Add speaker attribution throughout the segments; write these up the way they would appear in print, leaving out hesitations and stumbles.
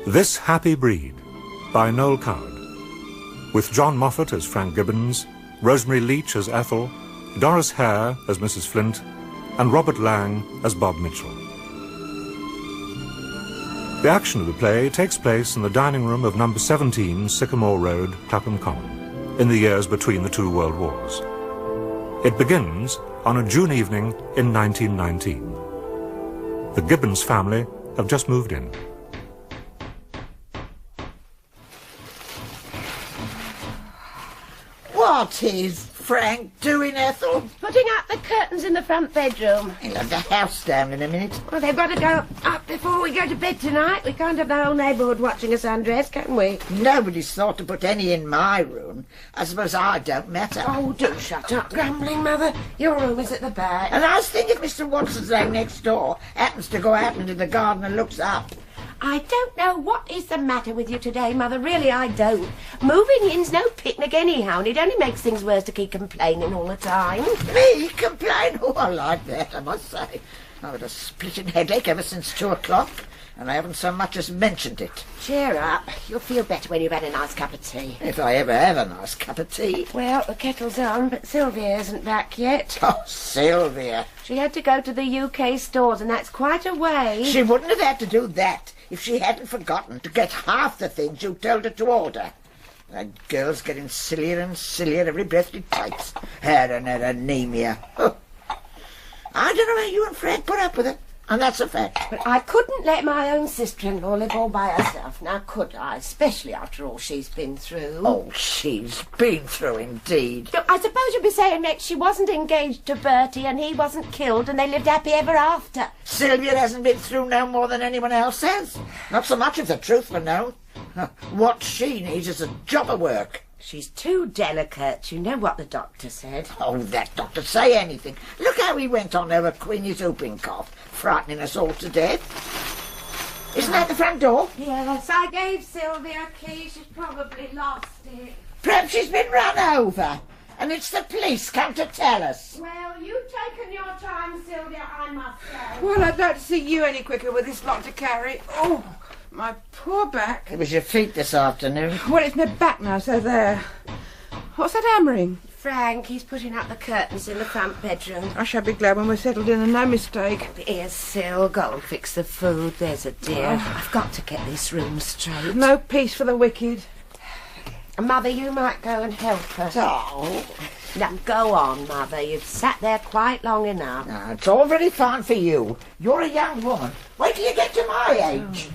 Speaker 1: This Happy Breed by Noel Coward, with John Moffatt as Frank Gibbons, Rosemary Leach as Ethel, Doris Hare as Mrs. Flint, and Robert Lang as Bob Mitchell. The action of the play takes place in the dining room of number 17 Sycamore Road, Clapham Common, in the years between the two World Wars. It begins on a June evening in 1919. The Gibbons family have just moved in.
Speaker 2: What is Frank doing, Ethel?
Speaker 3: Putting up the curtains in the front bedroom.
Speaker 2: He'll have the house down in a minute.
Speaker 3: Well, they've got to go up before we go to bed tonight. We can't have the whole neighbourhood watching us undress, can we?
Speaker 2: Nobody's thought to put any in my room. I suppose I don't matter.
Speaker 3: Oh, do shut up, grumbling mother. Your room is at the back.
Speaker 2: And I was thinking if Mr. Watson's home next door happens to go out into the garden and looks up.
Speaker 3: I don't know what is the matter with you today, Mother. Really, I don't. Moving in's no picnic anyhow, and it only makes things worse to keep complaining all the time.
Speaker 2: Me complain? Oh, I like that, I must say. I've had a splitting headache ever since 2 o'clock, and I haven't so much as mentioned it.
Speaker 3: Cheer up. You'll feel better when you've had a nice cup of tea.
Speaker 2: If I ever have a nice cup of tea.
Speaker 3: Well, the kettle's on, but Sylvia isn't back yet.
Speaker 2: Oh, Sylvia.
Speaker 3: She had to go to the UK stores, and that's quite a way.
Speaker 2: She wouldn't have had to do that if she hadn't forgotten to get half the things you told her to order. That girl's getting sillier and sillier every breath she takes. Her and her anemia. Oh. I don't know how you and Fred put up with it, and that's a fact.
Speaker 3: But I couldn't let my own sister-in-law live all by herself, now could I? Especially after all she's been through.
Speaker 2: Oh, she's been through indeed.
Speaker 3: I suppose you'd be saying next she wasn't engaged to Bertie and he wasn't killed and they lived happy ever after.
Speaker 2: Sylvia hasn't been through no more than anyone else has. Not so much if the truth were known. What she needs is a job of work.
Speaker 3: She's too delicate. You know what the doctor said.
Speaker 2: Oh, that doctor say anything. Look how he went on over Queenie's whooping cough, frightening us all to death. Isn't that the front door?
Speaker 3: Yes, I gave Sylvia a key. She's probably lost it.
Speaker 2: Perhaps she's been run over, and it's the police come to tell us.
Speaker 3: Well, you've taken your time, Sylvia, I must say.
Speaker 4: Well, I'd like to see you any quicker with this lot to carry. Oh, my poor back.
Speaker 2: It was your feet this afternoon.
Speaker 4: Well, it's my back now, so there. What's that hammering?
Speaker 3: Frank, he's putting up the curtains in the front bedroom.
Speaker 4: I shall be glad when we're settled in and no mistake.
Speaker 3: Here, Syl, go and fix the food. There's a dear.
Speaker 4: Oh.
Speaker 3: I've got to get this room straight.
Speaker 4: No peace for the wicked.
Speaker 3: Mother, you might go and help her.
Speaker 2: Oh.
Speaker 3: Now, go on, Mother. You've sat there quite long enough.
Speaker 2: No, it's all very fine for you. You're a young woman. Wait till you get to my age.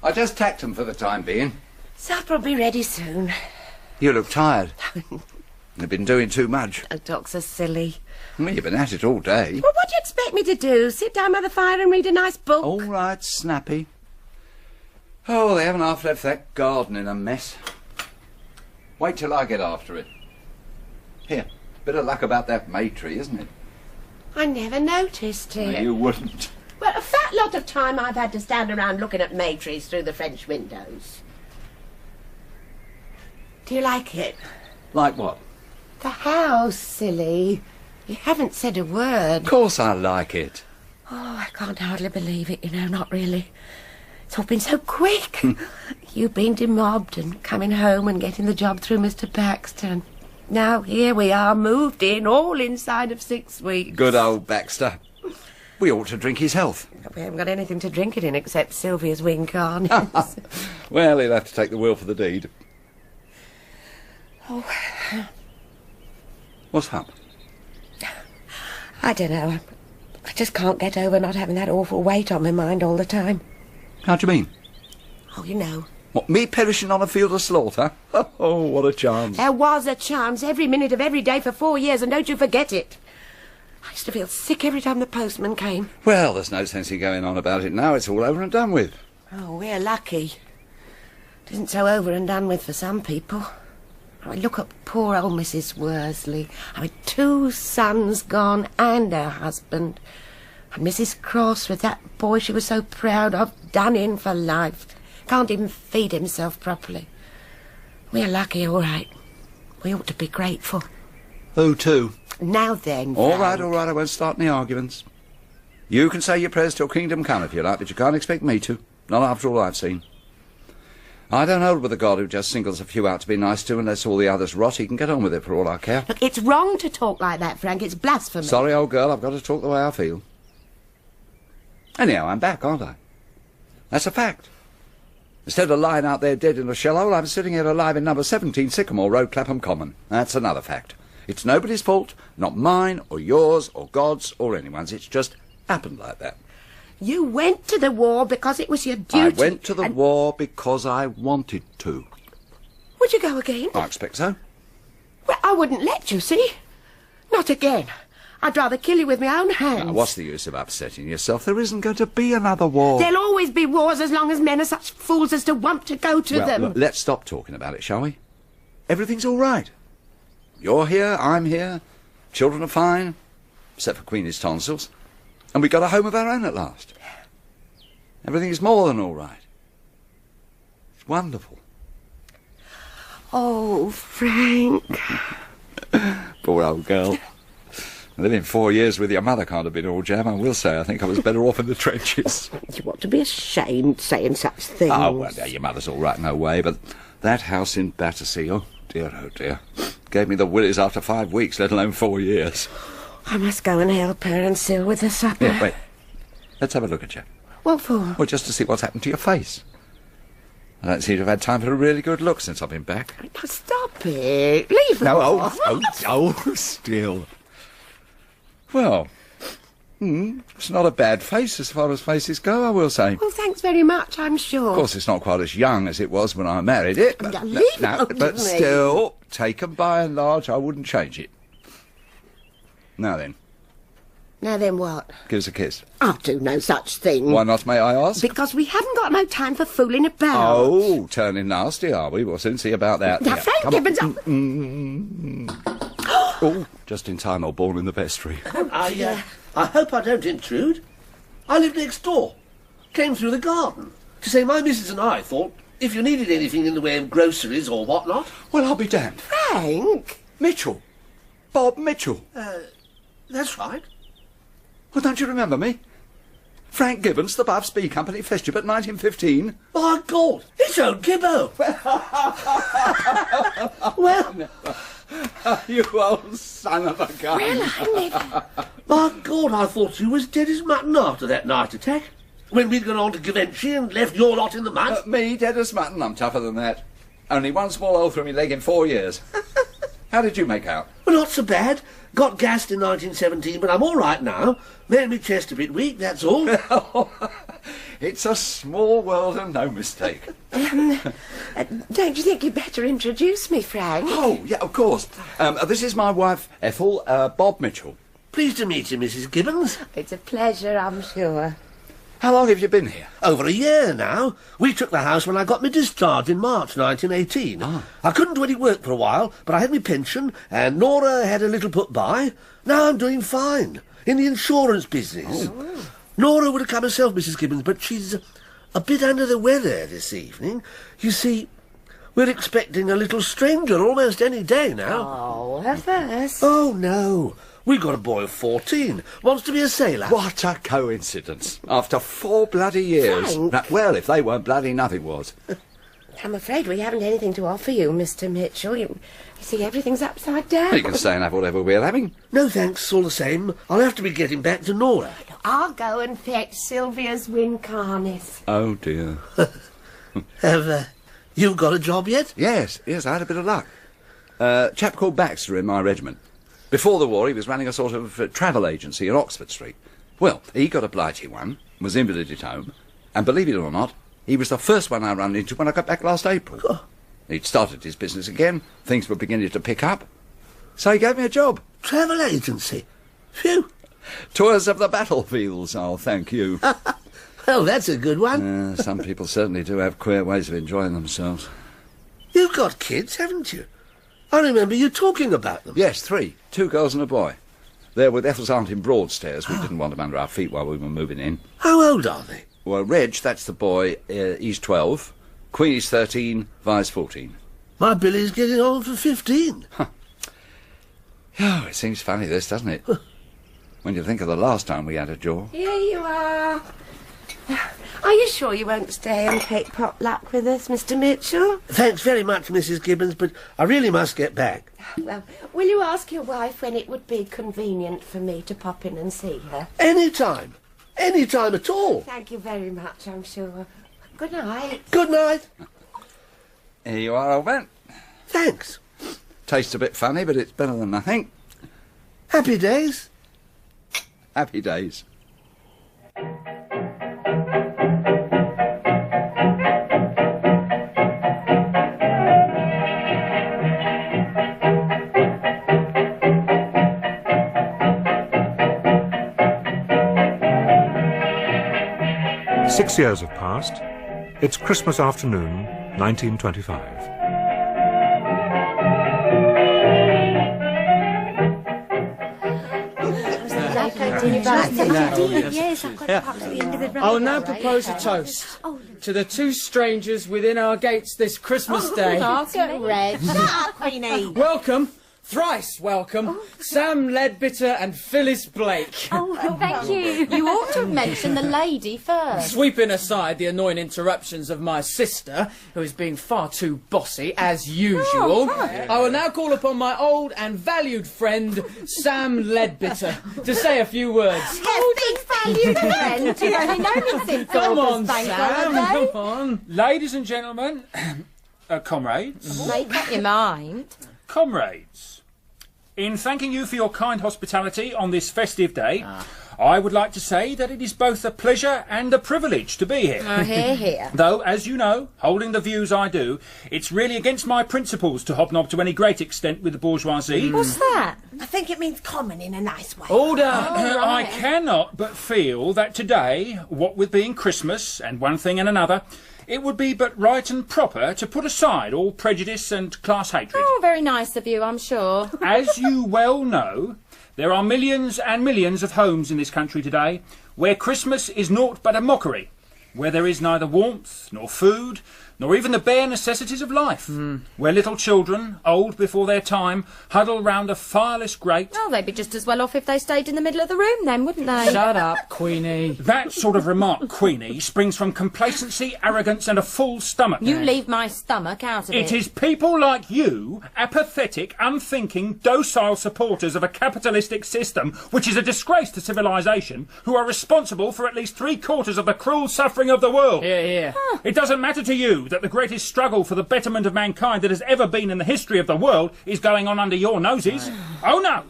Speaker 5: I just tacked them for the time being.
Speaker 3: Supper'll be ready soon.
Speaker 5: You look tired. You've been doing too much.
Speaker 3: Oh, dogs are silly.
Speaker 5: Well, you've been at it all day.
Speaker 3: Well, what do you expect me to do? Sit down by the fire and read a nice book?
Speaker 5: All right, Snappy. Oh, they haven't half left that garden in a mess. Wait till I get after it. Here, bit of luck about that may tree, isn't it?
Speaker 3: I never noticed it.
Speaker 5: No, you wouldn't.
Speaker 3: Well, a fat lot of time I've had to stand around looking at may trees through the French windows. Do you like it?
Speaker 5: Like what?
Speaker 3: The house, silly. You haven't said a word.
Speaker 5: Of course I like it.
Speaker 3: Oh, I can't hardly believe it, you know, not really. It's all been so quick. You've been demobbed and coming home and getting the job through Mr. Baxter. And now here we are, moved in, all inside of 6 weeks.
Speaker 5: Good old Baxter. We ought to drink his health.
Speaker 3: We haven't got anything to drink it in except Sylvia's wing carnies.
Speaker 5: Well, he'll have to take the will for the deed.
Speaker 3: Oh.
Speaker 5: What's up?
Speaker 3: I don't know. I just can't get over not having that awful weight on my mind all the time.
Speaker 5: How do you mean?
Speaker 3: Oh, you know.
Speaker 5: What, me perishing on a field of slaughter? Oh, what a chance.
Speaker 3: There was a chance every minute of every day for 4 years, and don't you forget it. I used to feel sick every time the postman came.
Speaker 5: Well, there's no sense in going on about it now. It's all over and done with.
Speaker 3: Oh, we're lucky. It isn't so over and done with for some people. I mean, look at poor old Mrs. Worsley. 2 sons gone and her husband. And Mrs. Cross, with that boy she was so proud of, done in for life. Can't even feed himself properly. We're lucky, all right. We ought to be grateful.
Speaker 5: Who to?
Speaker 3: Now then,
Speaker 5: All
Speaker 3: Frank.
Speaker 5: right, I won't start any arguments. You can say your prayers till kingdom come if you like, but you can't expect me to. Not after all I've seen. I don't hold with a God who just singles a few out to be nice to and lets all the others rot. He can get on with it for all I care.
Speaker 3: Look, it's wrong to talk like that, Frank. It's blasphemy.
Speaker 5: Sorry, old girl, I've got to talk the way I feel. Anyhow, I'm back, aren't I? That's a fact. Instead of lying out there dead in a shell-hole, I'm sitting here alive in number 17 Sycamore Road, Clapham Common. That's another fact. It's nobody's fault, not mine or yours or God's or anyone's. It's just happened like that.
Speaker 3: You went to the war because it was your duty.
Speaker 5: I went to the war because I wanted to.
Speaker 3: Would you go again?
Speaker 5: I expect so.
Speaker 3: Well, I wouldn't let you, see? Not again. I'd rather kill you with my own hands.
Speaker 5: Now, what's the use of upsetting yourself? There isn't going to be another war.
Speaker 3: There'll always be wars as long as men are such fools as to want to go to them.
Speaker 5: Look, let's stop talking about it, shall we? Everything's all right. You're here, I'm here. Children are fine, except for Queenie's tonsils. And we got a home of our own at last. Everything is more than all right. It's wonderful.
Speaker 3: Oh, Frank.
Speaker 5: Poor old girl. Living 4 years with your mother can't have been all jam, I will say. I think I was better off in the trenches.
Speaker 3: You ought to be ashamed saying such things.
Speaker 5: Oh, well, yeah, your mother's all right in her way, but that house in Battersea, oh dear, gave me the willies after 5 weeks, let alone 4 years.
Speaker 3: I must go and help her and Sil with the supper.
Speaker 5: Yeah, wait. Let's have a look at you.
Speaker 3: What for?
Speaker 5: Well, just to see what's happened to your face. I don't seem to have had time for a really good look since I've been back.
Speaker 3: Now, stop it. Leave it off.
Speaker 5: Still. Well, it's not a bad face as far as faces go, I will say.
Speaker 3: Well, thanks very much, I'm sure.
Speaker 5: Of course, it's not quite as young as it was when I married it. But, but still, taken by and large, I wouldn't change it. Now then.
Speaker 3: Now then what?
Speaker 5: Give us a kiss.
Speaker 3: I'll do no such thing.
Speaker 5: Why not, may I ask?
Speaker 3: Because we haven't got no time for fooling about.
Speaker 5: Oh, turning nasty, are we? We'll soon see about that.
Speaker 3: Now, Frank Gibbons...
Speaker 5: Oh, just in time, old born in the vestry.
Speaker 6: I hope I don't intrude. I live next door. Came through the garden. To say my missus and I thought if you needed anything in the way of groceries or whatnot...
Speaker 5: Well, I'll be damned.
Speaker 3: Frank?
Speaker 5: Mitchell. Bob Mitchell.
Speaker 6: That's right.
Speaker 5: Well, don't you remember me? Frank Gibbons, the Buff Speed Company, Festubert, 1915.
Speaker 6: My God, it's old Gibbo. Well...
Speaker 5: You old son of a gun.
Speaker 3: Well, I never...
Speaker 6: My God, I thought you was dead as mutton after that night attack. When we'd gone on to Givenchy and left your lot in the mud.
Speaker 5: Me, dead as mutton, I'm tougher than that. Only one small hole through my leg in 4 years. How did you make out?
Speaker 6: Well, not so bad. Got gassed in 1917, but I'm all right now. Made me chest a bit weak, that's all.
Speaker 5: It's a small world and no mistake.
Speaker 3: Don't you think you'd better introduce me, Frank?
Speaker 5: Oh, yeah, of course. This is my wife, Ethel, Bob Mitchell.
Speaker 6: Pleased to meet you, Mrs. Gibbons.
Speaker 3: It's a pleasure, I'm sure.
Speaker 5: How long have you been here?
Speaker 6: Over a year now. We took the house when I got my discharge in March 1918. I couldn't do any work for a while, but I had my pension, and Nora had a little put by. Now I'm doing fine, in the insurance business.
Speaker 5: Oh.
Speaker 6: Nora would have come herself, Mrs. Gibbons, but she's a bit under the weather this evening. You see, we're expecting a little stranger almost any day now.
Speaker 3: Oh, her first.
Speaker 6: Oh, no. We've got a boy of 14, wants to be a sailor.
Speaker 5: What a coincidence. After 4 bloody years.
Speaker 3: Frank.
Speaker 5: Well, if they weren't bloody, nothing was.
Speaker 3: I'm afraid we haven't anything to offer you, Mr. Mitchell. You see, everything's upside down.
Speaker 5: You can stay and have whatever we're having.
Speaker 6: No thanks, all the same. I'll have to be getting back to Nora.
Speaker 3: I'll go and fetch Sylvia's wind harness.
Speaker 5: Oh, dear.
Speaker 6: Have you got a job yet?
Speaker 5: Yes, I had a bit of luck. Chap called Baxter in my regiment. Before the war, he was running a sort of travel agency in Oxford Street. Well, he got a blighty one, was invalided home, and believe it or not, he was the first one I ran into when I got back last April.
Speaker 6: Oh.
Speaker 5: He'd started his business again, things were beginning to pick up, so he gave me a job.
Speaker 6: Travel agency? Phew.
Speaker 5: Tours of the battlefields, I'll thank you.
Speaker 6: Well, that's a good one.
Speaker 5: Some people certainly do have queer ways of enjoying themselves.
Speaker 6: You've got kids, haven't you? I remember you talking about them.
Speaker 5: Yes, 3. 2 girls and a boy. They're with Ethel's aunt in Broadstairs. We didn't want them under our feet while we were moving in.
Speaker 6: How old are they?
Speaker 5: Well, Reg, that's the boy, he's 12. Queenie's 13, Vi's 14.
Speaker 6: My Billy's getting on for 15.
Speaker 5: Oh, it seems funny, this, doesn't it? When you think of the last time we had a jaw.
Speaker 3: Here you are. Are you sure you won't stay and take potluck with us, Mr. Mitchell?
Speaker 6: Thanks very much, Mrs. Gibbons, but I really must get back.
Speaker 3: Well, will you ask your wife when it would be convenient for me to pop in and see her?
Speaker 6: Any time. Any time at all.
Speaker 3: Thank you very much, I'm sure. Good night.
Speaker 6: Good night.
Speaker 5: Here you are, old man.
Speaker 6: Thanks.
Speaker 5: Tastes a bit funny, but it's better than nothing.
Speaker 6: Happy days.
Speaker 5: Happy days.
Speaker 1: Six years have passed. It's Christmas afternoon, 1925.
Speaker 7: I'll now propose a toast to the two strangers within our gates this Christmas Day.
Speaker 3: Get Reg. Queenie.
Speaker 7: Welcome, thrice welcome, Sam Leadbitter and Phyllis Blake.
Speaker 8: Oh, thank you. You ought to mention the lady first.
Speaker 7: Sweeping aside the annoying interruptions of my sister, who is being far too bossy, as usual, I will now call upon my old and valued friend, Sam Leadbitter, to say a few words.
Speaker 8: Valued friend. You've only known him since
Speaker 7: Come on,
Speaker 8: August Bank
Speaker 7: Sam,
Speaker 8: holiday.
Speaker 7: come on.
Speaker 9: Ladies and gentlemen, comrades.
Speaker 8: Make up your mind.
Speaker 9: Comrades, in thanking you for your kind hospitality on this festive day, I would like to say that it is both a pleasure and a privilege to be here.
Speaker 3: Hear, hear.
Speaker 9: Though, as you know, holding the views I do, it's really against my principles to hobnob to any great extent with the bourgeoisie.
Speaker 8: What's that?
Speaker 3: I think it means common in a nice way.
Speaker 7: Order!
Speaker 9: I cannot but feel that today, what with being Christmas and one thing and another, it would be but right and proper to put aside all prejudice and class hatred.
Speaker 8: Oh, very nice of you, I'm sure.
Speaker 9: As you well know, there are millions and millions of homes in this country today where Christmas is naught but a mockery, where there is neither warmth nor food, nor even the bare necessities of life, where little children, old before their time, huddle round a fireless grate.
Speaker 8: Oh, they'd be just as well off if they stayed in the middle of the room then, wouldn't they?
Speaker 7: Shut up, Queenie.
Speaker 9: That sort of remark, Queenie, springs from complacency, arrogance and a full stomach.
Speaker 8: You leave my stomach out of it.
Speaker 9: It is people like you, apathetic, unthinking, docile supporters of a capitalistic system, which is a disgrace to civilization, who are responsible for at least 3/4 of the cruel suffering of the world.
Speaker 7: Here, here.
Speaker 9: It doesn't matter to you that the greatest struggle for the betterment of mankind that has ever been in the history of the world is going on under your noses. Oh no!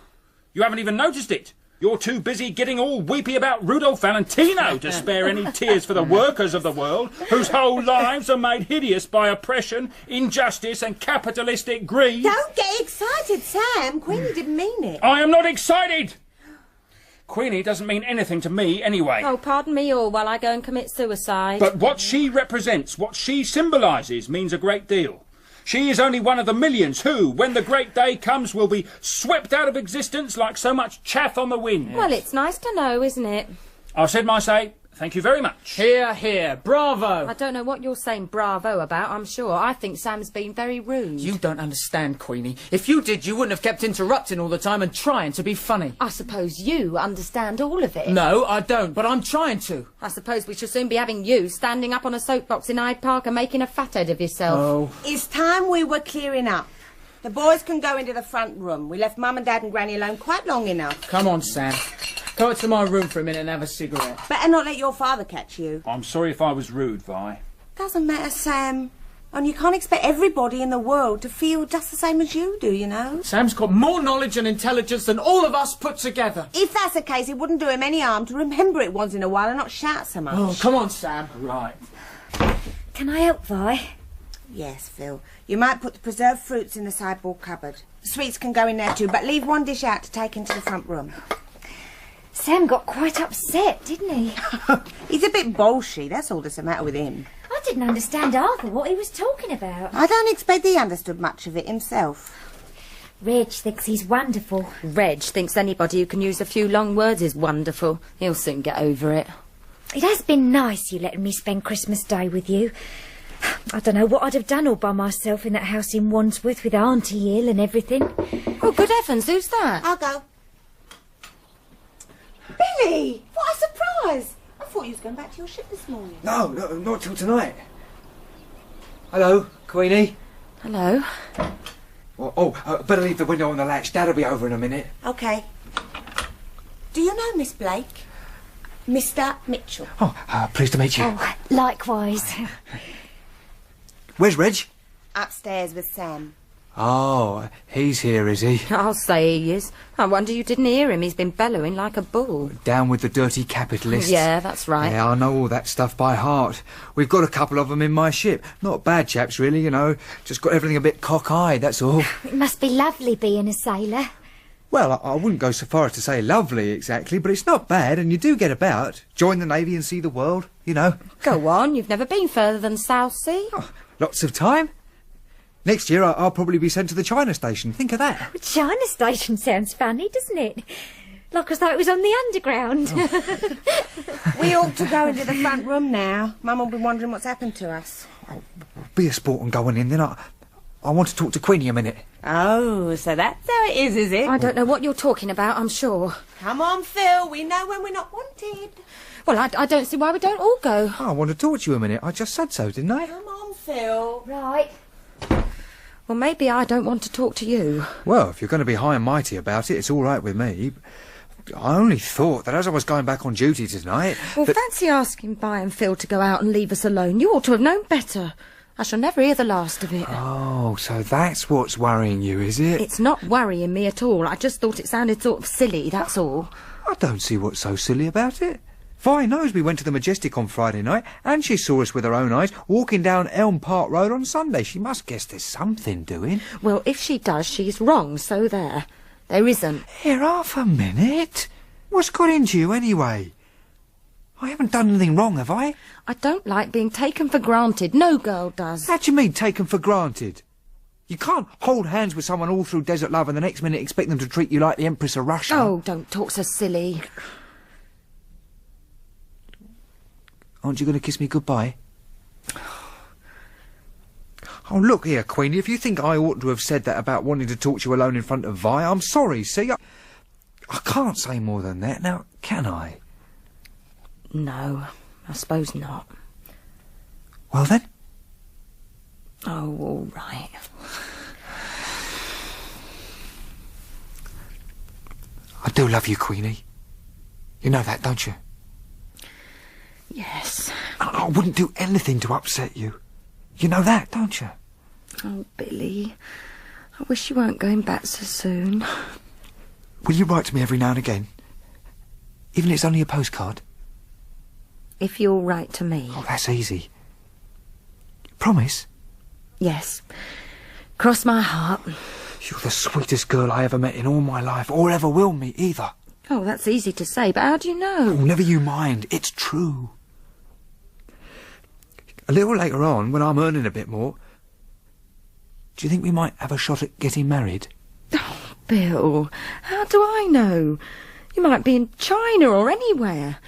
Speaker 9: You haven't even noticed it. You're too busy getting all weepy about Rudolph Valentino to spare any tears for the workers of the world, whose whole lives are made hideous by oppression, injustice and capitalistic greed.
Speaker 3: Don't get excited, Sam. Queenie didn't mean it.
Speaker 9: I am not excited! Queenie doesn't mean anything to me anyway.
Speaker 8: Oh, pardon me all while I go and commit suicide.
Speaker 9: But what she represents, what she symbolises, means a great deal. She is only one of the millions who, when the great day comes, will be swept out of existence like so much chaff on the wind.
Speaker 8: Well, it's nice to know, isn't it?
Speaker 9: I've said my say. Thank you very much.
Speaker 7: Here, here. Bravo!
Speaker 8: I don't know what you're saying bravo about, I'm sure. I think Sam's been very rude.
Speaker 7: You don't understand, Queenie. If you did, you wouldn't have kept interrupting all the time and trying to be funny.
Speaker 8: I suppose you understand all of it.
Speaker 7: No, I don't, but I'm trying to.
Speaker 8: I suppose we shall soon be having you standing up on a soapbox in Hyde Park and making a fathead of yourself.
Speaker 7: Oh.
Speaker 3: It's time we were clearing up. The boys can go into the front room. We left Mum and Dad and Granny alone quite long enough.
Speaker 7: Come on, Sam. Come up to my room for a minute and have a cigarette.
Speaker 3: Better not let your father catch you.
Speaker 9: I'm sorry if I was rude, Vi.
Speaker 3: Doesn't matter, Sam. And you can't expect everybody in the world to feel just the same as you do, you know.
Speaker 7: Sam's got more knowledge and intelligence than all of us put together.
Speaker 3: If that's the case, it wouldn't do him any harm to remember it once in a while and not shout so much.
Speaker 7: Oh, come on, Sam.
Speaker 9: Right.
Speaker 10: Can I help, Vi?
Speaker 3: Yes, Phil. You might put the preserved fruits in the sideboard cupboard. The sweets can go in there too, but leave one dish out to take into the front room.
Speaker 10: Sam got quite upset, didn't he?
Speaker 3: He's a bit bolshy, that's all that's the matter with him.
Speaker 10: I didn't understand half of what he was talking about.
Speaker 3: I don't expect he understood much of it himself.
Speaker 10: Reg thinks he's wonderful.
Speaker 8: Reg thinks anybody who can use a few long words is wonderful. He'll soon get over it.
Speaker 10: It has been nice you letting me spend Christmas Day with you. I don't know what I'd have done all by myself in that house in Wandsworth with Auntie ill and everything.
Speaker 8: Oh, good heavens, who's that?
Speaker 3: I'll go. Billy! What a surprise! I thought you was going back to your ship this morning.
Speaker 11: No, not till tonight. Hello, Queenie.
Speaker 8: Hello.
Speaker 11: Better leave the window on the latch. Dad'll be over in a minute.
Speaker 3: OK. Do you know Miss Blake? Mr. Mitchell.
Speaker 11: Pleased to meet you.
Speaker 10: Oh, likewise.
Speaker 11: Where's Reg?
Speaker 3: Upstairs with Sam.
Speaker 11: Oh, he's here, is he?
Speaker 8: I'll say he is. I wonder you didn't hear him. He's been bellowing like a bull.
Speaker 11: Down with the dirty capitalists.
Speaker 8: Yeah, that's right.
Speaker 11: Yeah, I know all that stuff by heart. We've got a couple of them in my ship. Not bad chaps, really, you know. Just got everything a bit cock-eyed, that's all.
Speaker 10: It must be lovely being a sailor.
Speaker 11: Well, I wouldn't go so far as to say lovely, exactly, but it's not bad, and you do get about. Join the Navy and see the world, you know.
Speaker 8: Go on, you've never been further than South Sea.
Speaker 11: Oh, lots of time. Next year, I'll probably be sent to the China Station. Think of that.
Speaker 10: China Station sounds funny, doesn't it? Like as though it was on the underground.
Speaker 3: Oh.
Speaker 12: We ought to go into the front room now. Mum will be wondering what's happened to us.
Speaker 11: Be a sport and go on in, then I want to talk to Queenie a minute.
Speaker 12: Oh, so that's how it is it?
Speaker 8: I don't know what you're talking about, I'm sure.
Speaker 12: Come on, Phil, we know when we're not wanted.
Speaker 8: Well, I don't see why we don't all go.
Speaker 11: I want to talk to you a minute. I just said so, didn't I?
Speaker 12: Come on, Phil.
Speaker 10: Right.
Speaker 8: Well, maybe I don't want to talk to you.
Speaker 11: Well, if you're going to be high and mighty about it, it's all right with me. I only thought that as I was going back on duty tonight...
Speaker 8: Well, fancy asking Vi and Phil to go out and leave us alone. You ought to have known better. I shall never hear the last of it.
Speaker 11: Oh, so that's what's worrying you, is it?
Speaker 8: It's not worrying me at all. I just thought it sounded sort of silly, that's all.
Speaker 11: I don't see what's so silly about it. Vi knows we went to the Majestic on Friday night, and she saw us with her own eyes walking down Elm Park Road on Sunday. She must guess there's something doing.
Speaker 8: Well, if she does, she's wrong, so there. There isn't.
Speaker 11: Here, half a minute. What's got into you, anyway? I haven't done anything wrong, have I?
Speaker 8: I don't like being taken for granted. No girl does.
Speaker 11: How do you mean, taken for granted? You can't hold hands with someone all through desert love and the next minute expect them to treat you like the Empress of Russia.
Speaker 8: Oh, don't talk so silly.
Speaker 11: Aren't you going to kiss me goodbye? Oh, look here, Queenie, if you think I ought to have said that about wanting to talk to you alone in front of Vi, I'm sorry, see? I can't say more than that, now, can I?
Speaker 8: No, I suppose not.
Speaker 11: Well, then?
Speaker 8: Oh, all right.
Speaker 11: I do love you, Queenie. You know that, don't you?
Speaker 8: Yes.
Speaker 11: I wouldn't do anything to upset you. You know that, don't you?
Speaker 8: Oh, Billy. I wish you weren't going back so soon.
Speaker 11: Will you write to me every now and again? Even if it's only a postcard?
Speaker 8: If you'll write to me.
Speaker 11: Oh, that's easy. Promise?
Speaker 8: Yes. Cross my heart.
Speaker 11: You're the sweetest girl I ever met in all my life, or ever will meet, either.
Speaker 8: Oh, that's easy to say, but how do you know?
Speaker 11: Oh, never you mind. It's true. A little later on, when I'm earning a bit more, do you think we might have a shot at getting married?
Speaker 8: Oh, Bill, how do I know? You might be in China or anywhere.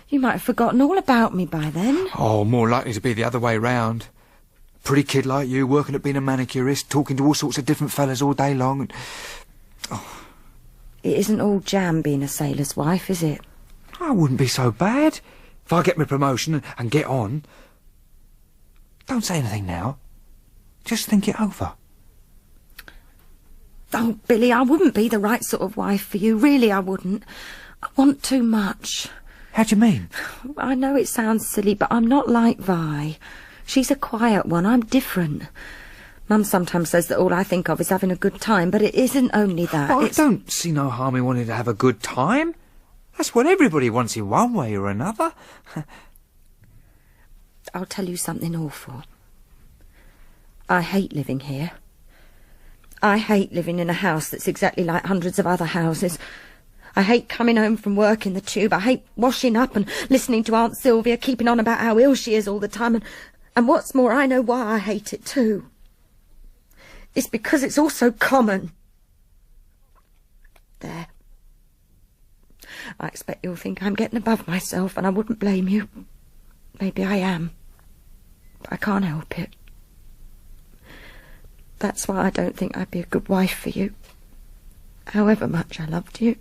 Speaker 8: You might have forgotten all about me by then.
Speaker 11: Oh, more likely to be the other way round. Pretty kid like you, working at being a manicurist, talking to all sorts of different fellas all day long. And... oh.
Speaker 8: It isn't all jam being a sailor's wife, is it?
Speaker 11: I wouldn't be so bad. If I get my promotion and get on... Don't say anything now. Just think it over.
Speaker 8: Oh, Billy, I wouldn't be the right sort of wife for you. Really, I wouldn't. I want too much.
Speaker 11: How do you mean?
Speaker 8: I know it sounds silly, but I'm not like Vi. She's a quiet one. I'm different. Mum sometimes says that all I think of is having a good time, but it isn't only that.
Speaker 11: Well, I don't see no harm in wanting to have a good time. That's what everybody wants in one way or another.
Speaker 8: I'll tell you something awful. I hate living here. I hate living in a house that's exactly like hundreds of other houses. I hate coming home from work in the tube. I hate washing up and listening to Aunt Sylvia keeping on about how ill she is all the time. And what's more, I know why I hate it too. It's because it's all so common. There. I expect you'll think I'm getting above myself, and I wouldn't blame you. Maybe I am. I can't help it. That's why I don't think I'd be a good wife for you, however much I loved you.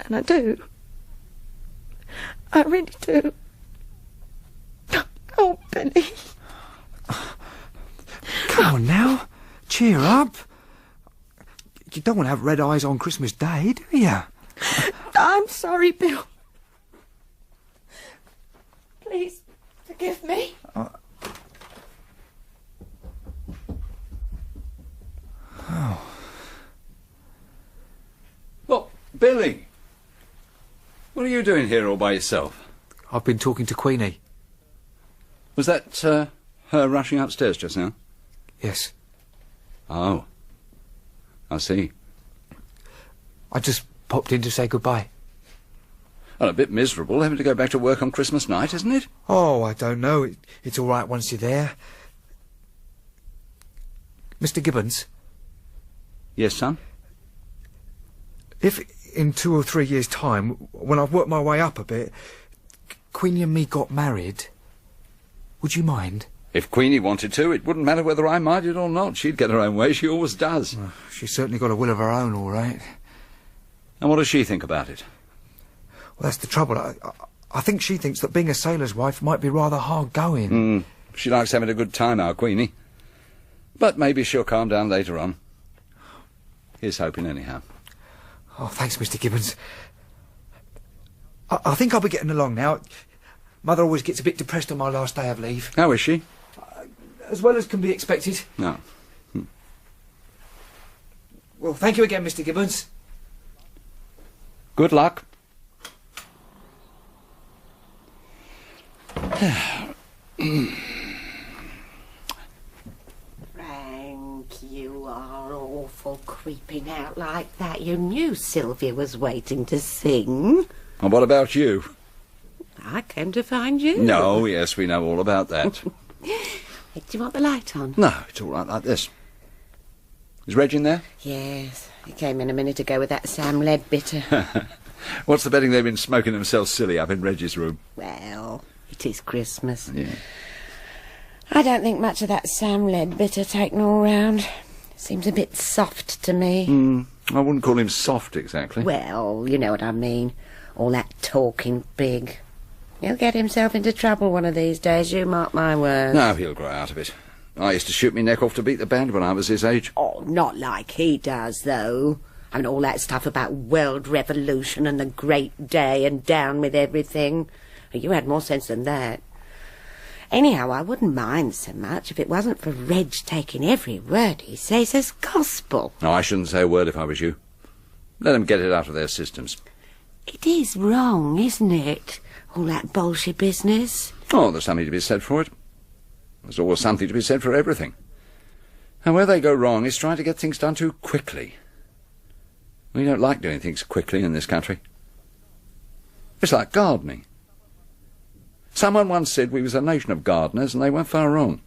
Speaker 8: And I do. I really do. Oh, Benny.
Speaker 11: Come on now. Cheer up. You don't want to have red eyes on Christmas Day, do you?
Speaker 8: I'm sorry, Bill. Please, forgive me.
Speaker 5: Well, Billy, what are you doing here all by yourself?
Speaker 11: I've been talking to Queenie.
Speaker 5: Was that her rushing upstairs just now?
Speaker 11: Yes.
Speaker 5: Oh, I see.
Speaker 11: I just popped in to say goodbye.
Speaker 5: Well, a bit miserable having to go back to work on Christmas night, isn't it?
Speaker 11: Oh, I don't know. It's all right once you're there. Mr. Gibbons?
Speaker 5: Yes, son?
Speaker 11: If in 2 or 3 years' time, when I've worked my way up a bit, Queenie and me got married, would you mind?
Speaker 5: If Queenie wanted to, it wouldn't matter whether I minded or not. She'd get her own way. She always does.
Speaker 11: Well, she's certainly got a will of her own, all right.
Speaker 5: And what does she think about it?
Speaker 11: Well, that's the trouble. I think she thinks that being a sailor's wife might be rather hard going.
Speaker 5: She likes having a good time, our Queenie. But maybe she'll calm down later on. Here's hoping, anyhow.
Speaker 11: Oh, thanks, Mr. Gibbons. I think I'll be getting along now. Mother always gets a bit depressed on my last day of leave.
Speaker 5: How is she?
Speaker 11: As well as can be expected.
Speaker 5: No.
Speaker 11: Well, thank you again, Mr. Gibbons.
Speaker 5: Good luck.
Speaker 3: Frank, you are awful creeping out like that. You knew Sylvia was waiting to sing.
Speaker 5: And what about you?
Speaker 3: I came to find you.
Speaker 5: No, yes, we know all about that.
Speaker 3: Do you want the light on?
Speaker 5: No, it's all right like this. Is Reg in there?
Speaker 3: Yes, he came in a minute ago with that Sam Leadbitter.
Speaker 5: What's the betting they've been smoking themselves silly up in Reg's room?
Speaker 3: Well, it is Christmas.
Speaker 5: Yeah.
Speaker 3: I don't think much of that Sam Leadbitter taken all round. Seems a bit soft to me.
Speaker 5: I wouldn't call him soft, exactly.
Speaker 3: Well, you know what I mean. All that talking big. He'll get himself into trouble one of these days, you mark my words.
Speaker 5: No, he'll grow out of it. I used to shoot me neck off to beat the band when I was his age.
Speaker 3: Oh, not like he does, though. I mean, all that stuff about world revolution and the great day and down with everything. You had more sense than that. Anyhow, I wouldn't mind so much if it wasn't for Reg taking every word he says as gospel.
Speaker 5: No, I shouldn't say a word if I was you. Let them get it out of their systems.
Speaker 3: It is wrong, isn't it? All that bullshit business.
Speaker 5: Oh, there's something to be said for it. There's always something to be said for everything. And where they go wrong is trying to get things done too quickly. We don't like doing things quickly in this country. It's like gardening. Someone once said we was a nation of gardeners, and they weren't far wrong.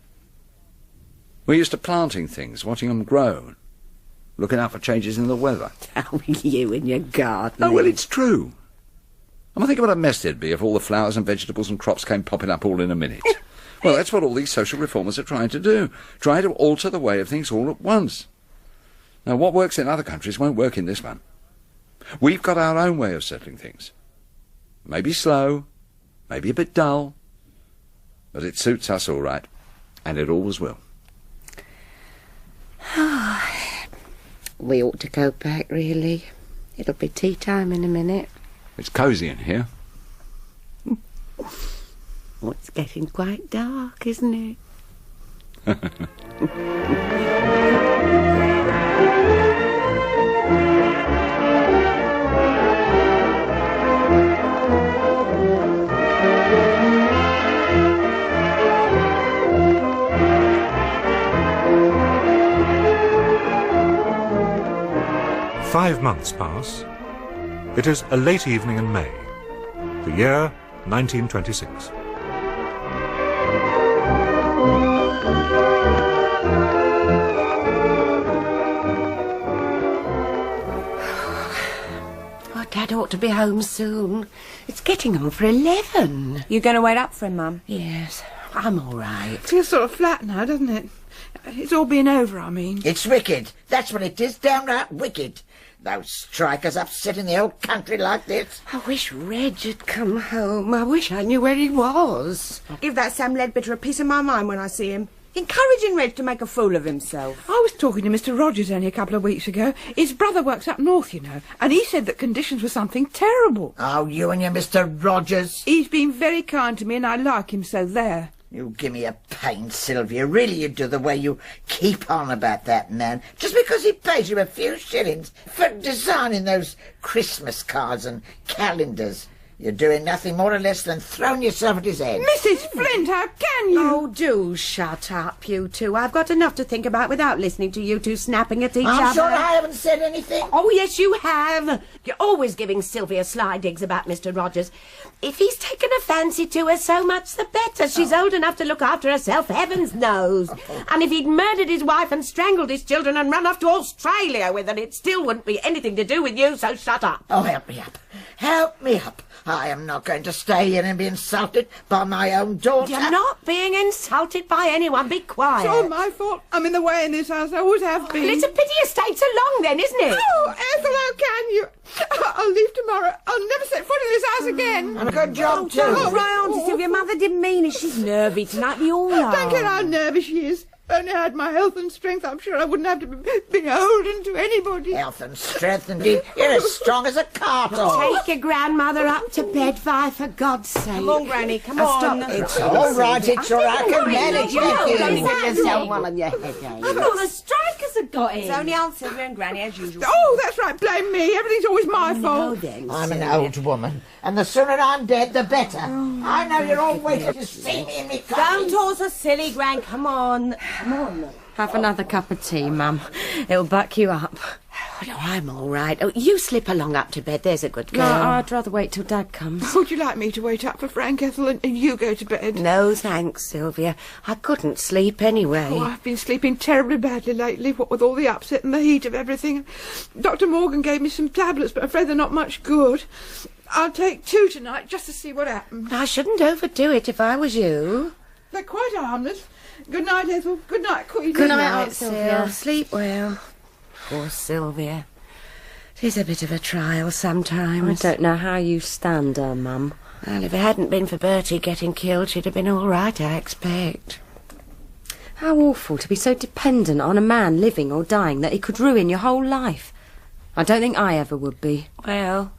Speaker 5: We're used to planting things, watching them grow, looking out for changes in the weather.
Speaker 3: Tell me you and your garden.
Speaker 5: Oh, well, it's true. I mean, think what a mess there'd be if all the flowers and vegetables and crops came popping up all in a minute. Well, that's what all these social reformers are trying to do. Trying to alter the way of things all at once. Now, what works in other countries won't work in this one. We've got our own way of settling things. Maybe slow, maybe a bit dull, but it suits us all right, and it always will.
Speaker 3: We ought to go back, really. It'll be tea time in a minute.
Speaker 5: It's cosy in here.
Speaker 3: Oh, it's getting quite dark, isn't it?
Speaker 1: 5 months pass. It is a late evening in May, the year 1926.
Speaker 3: Oh, Dad ought to be home soon. It's getting on for 11.
Speaker 12: You going to wait up for him, Mum?
Speaker 3: Yes. I'm all right.
Speaker 4: It feels sort of flat now, doesn't it? It's all been over, I mean.
Speaker 2: It's wicked. That's what it is, downright wicked. Those strikers upsetting the old country like this.
Speaker 3: I wish Reg had come home. I wish I knew where he was.
Speaker 12: I'll give that Sam Leadbitter a piece of my mind when I see him. Encouraging Reg to make a fool of himself.
Speaker 4: I was talking to Mr. Rogers only a couple of weeks ago. His brother works up north, you know, and he said that conditions were something terrible.
Speaker 2: Oh, you and your Mr. Rogers.
Speaker 4: He's been very kind to me and I like him so there.
Speaker 2: You give me a pain, Sylvia. Really you do, the way you keep on about that man. Just because he pays you a few shillings for designing those Christmas cards and calendars. You're doing nothing more or less than throwing yourself at his head.
Speaker 4: Mrs. Flint, how can you?
Speaker 3: Oh, do shut up, you two. I've got enough to think about without listening to you two snapping at each other.
Speaker 2: I'm sure I haven't said anything.
Speaker 3: Oh, yes, you have. You're always giving Sylvia sly digs about Mr. Rogers. If he's taken a fancy to her, so much the better. She's old enough to look after herself, heavens knows. And if he'd murdered his wife and strangled his children and run off to Australia with her, it still wouldn't be anything to do with you, so shut up.
Speaker 2: Oh, help me up. Help me up. I am not going to stay here and be insulted by my own daughter.
Speaker 3: You're not being insulted by anyone. Be quiet.
Speaker 4: It's all my fault. I'm in the way in this house. I always have been.
Speaker 3: Well, it's a pity you stayed so long then, isn't it?
Speaker 4: Oh, Ethel, how can you? I'll leave tomorrow. I'll never set foot in this house again.
Speaker 2: And a good job, too.
Speaker 12: Oh, right, Auntie Sylvia. Mother didn't mean it. She's nervy tonight. We all are.
Speaker 4: Don't care how nervous she is. If I only had my health and strength, I'm sure I wouldn't have to be beholden to anybody.
Speaker 2: Health and strength, indeed. You're as strong as a cart.
Speaker 3: Take your grandmother up to bed, Vi, for God's sake.
Speaker 12: Come on, Granny, come on.
Speaker 2: It's all right, it's all right. I can manage it.
Speaker 3: Don't give yourself one on your head,
Speaker 12: I thought the strikers had got in. It's only Aunt Sylvia and Granny as usual.
Speaker 4: Oh, that's right. Blame me. Everything's always my fault.
Speaker 3: Then,
Speaker 2: I'm an old woman, and the sooner I'm dead, the better. I know you're all waiting to see me in me coffin.
Speaker 12: Don't talk so silly, Gran. Come on. Come on.
Speaker 8: Have another cup of tea, Mum. It'll buck you up.
Speaker 3: Oh, no, I'm all right. Oh, you slip along up to bed. There's a good girl.
Speaker 8: No, I'd rather wait till Dad comes.
Speaker 4: Would you like me to wait up for Frank, Ethel, and you go to bed?
Speaker 3: No, thanks, Sylvia. I couldn't sleep anyway.
Speaker 4: Oh, I've been sleeping terribly badly lately, what with all the upset and the heat of everything. Dr. Morgan gave me some tablets, but I'm afraid they're not much good. I'll take 2 tonight, just to see what happens.
Speaker 3: I shouldn't overdo it if I was you.
Speaker 4: They're quite harmless. Good night, Ethel. Good night, Queenie.
Speaker 3: Good night, Sylvia. Sleep well. Poor Sylvia. She's a bit of a trial sometimes.
Speaker 8: I don't know how you stand her, Mum.
Speaker 3: Well, if it hadn't been for Bertie getting killed, she'd have been all right, I expect.
Speaker 8: How awful to be so dependent on a man living or dying that he could ruin your whole life. I don't think I ever would be.
Speaker 3: Well,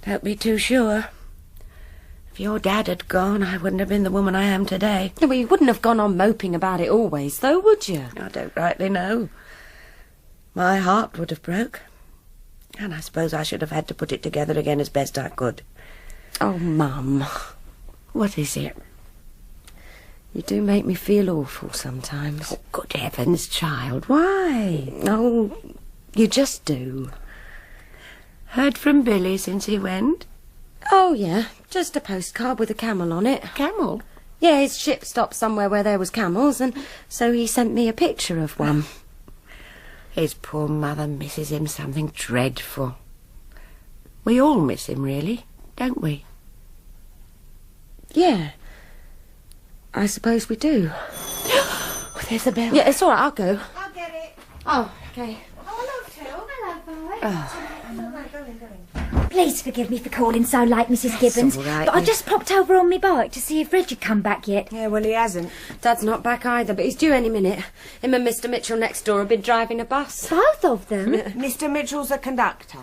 Speaker 3: don't be too sure. If your dad had gone, I wouldn't have been the woman I am today.
Speaker 8: No, well, you wouldn't have gone on moping about it always, though, would you?
Speaker 3: I don't rightly know. My heart would have broke. And I suppose I should have had to put it together again as best I could.
Speaker 8: Oh, Mum.
Speaker 3: What is it?
Speaker 8: You do make me feel awful sometimes.
Speaker 3: Oh, good heavens, child, why?
Speaker 8: Oh, you just do.
Speaker 3: Heard from Billy since he went?
Speaker 8: Oh, yeah. Just a postcard with a camel on it.
Speaker 3: Camel?
Speaker 8: Yeah, his ship stopped somewhere where there was camels, and so he sent me a picture of one.
Speaker 3: His poor mother misses him something dreadful. We all miss him, really, don't we?
Speaker 8: Yeah. I suppose we do.
Speaker 3: Oh, there's the bell.
Speaker 8: Yeah, it's all right, I'll go.
Speaker 10: I'll get it.
Speaker 8: Oh, OK.
Speaker 10: Oh, hello, Phil. Hello, boy. Oh. Please forgive me for calling so late, Mrs. Gibbons.
Speaker 3: All right,
Speaker 10: but I just popped over on my bike to see if Reg had come back yet.
Speaker 12: Yeah, well, he hasn't.
Speaker 8: Dad's not back either, but he's due any minute. Him and Mr. Mitchell next door have been driving a bus.
Speaker 10: Both of them?
Speaker 12: Mr. Mitchell's the conductor.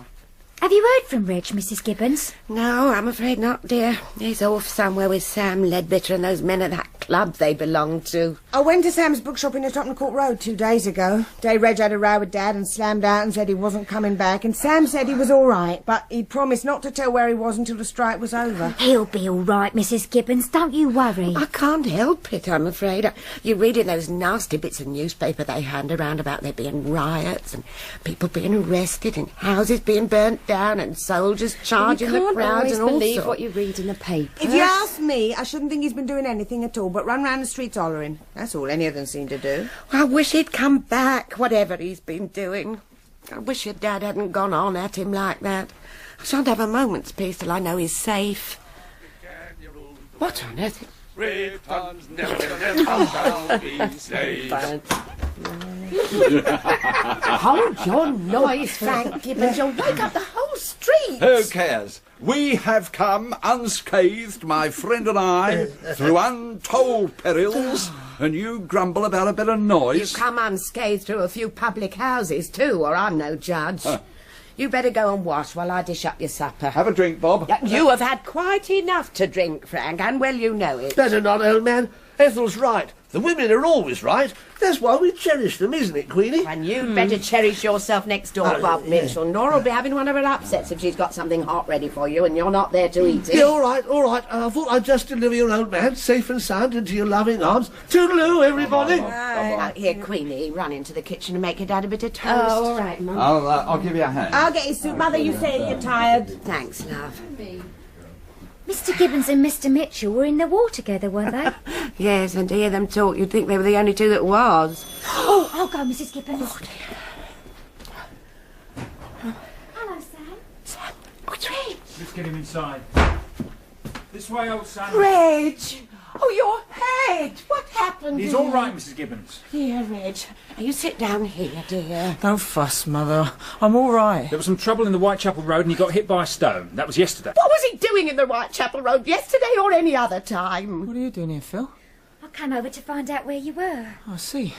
Speaker 10: Have you heard from Reg, Mrs. Gibbons?
Speaker 3: No, I'm afraid not, dear. He's off somewhere with Sam Leadbitter and those men at that club they belong to.
Speaker 12: I went to Sam's bookshop in the Tottenham Court Road 2 days ago. Day Reg had a row with Dad and slammed out and said he wasn't coming back. And Sam said he was all right, but he promised not to tell where he was until the strike was over.
Speaker 10: He'll be all right, Mrs. Gibbons. Don't you worry.
Speaker 3: I can't help it, I'm afraid. You read in those nasty bits of newspaper they hand around about there being riots and people being arrested and houses being burnt down and soldiers charging the crowds and all
Speaker 8: believe
Speaker 3: sorts.
Speaker 8: what you read in the paper.
Speaker 12: If you ask me, I shouldn't think he's been doing anything at all but run round the streets hollering. That's all any of them seem to do.
Speaker 3: I wish he'd come back, whatever he's been doing. I wish your dad hadn't gone on at him like that. I shan't have a moment's peace till I know he's safe. What on earth?
Speaker 5: returns, never shall be saved.
Speaker 3: Hold your noise, Frank Gibbons. You'll wake up the whole street.
Speaker 5: Who cares? We have come unscathed, my friend and I, through untold perils, and you grumble about a bit of noise.
Speaker 3: You come unscathed through a few public houses too, or I'm no judge. You better go and wash while I dish up your supper.
Speaker 5: Have a drink, Bob.
Speaker 3: You have had quite enough to drink, Frank, and well you know it.
Speaker 6: Better not, old man. Ethel's right. The women are always right. That's why we cherish them, isn't it, Queenie?
Speaker 3: And you'd better cherish yourself next door, Bob Mitchell. Nora will be having one of her upsets if she's got something hot ready for you and you're not there to eat it.
Speaker 6: Yeah, all right, all right. I thought I'd just deliver your old man safe and sound into your loving arms. Toodaloo, everybody.
Speaker 3: Here, Queenie, run into the kitchen and make your dad a bit of toast.
Speaker 12: Oh, all right, Mum.
Speaker 5: I'll give you a hand.
Speaker 12: I'll get your soup, Mother. You say you're tired.
Speaker 3: Thanks, love.
Speaker 10: Mr. Gibbons and Mr. Mitchell were in the war together, weren't they?
Speaker 3: Yes, and to hear them talk, you'd think they were the only two that was.
Speaker 10: Oh, I'll go, Mrs. Gibbons. Oh, hello, Sam.
Speaker 3: Sam, what's Reg?
Speaker 9: Let's get him inside. This way, old son.
Speaker 3: Reg! Oh, your head! What happened?
Speaker 9: He's all right, Mrs. Gibbons.
Speaker 3: Dear Reg, you sit down here, dear.
Speaker 7: Don't fuss, Mother. I'm all right.
Speaker 9: There was some trouble in the Whitechapel Road and he got hit by a stone. That was yesterday.
Speaker 3: What was he doing in the Whitechapel Road yesterday or any other time?
Speaker 7: What are you doing here, Phil?
Speaker 10: I came over to find out where you were.
Speaker 7: I see.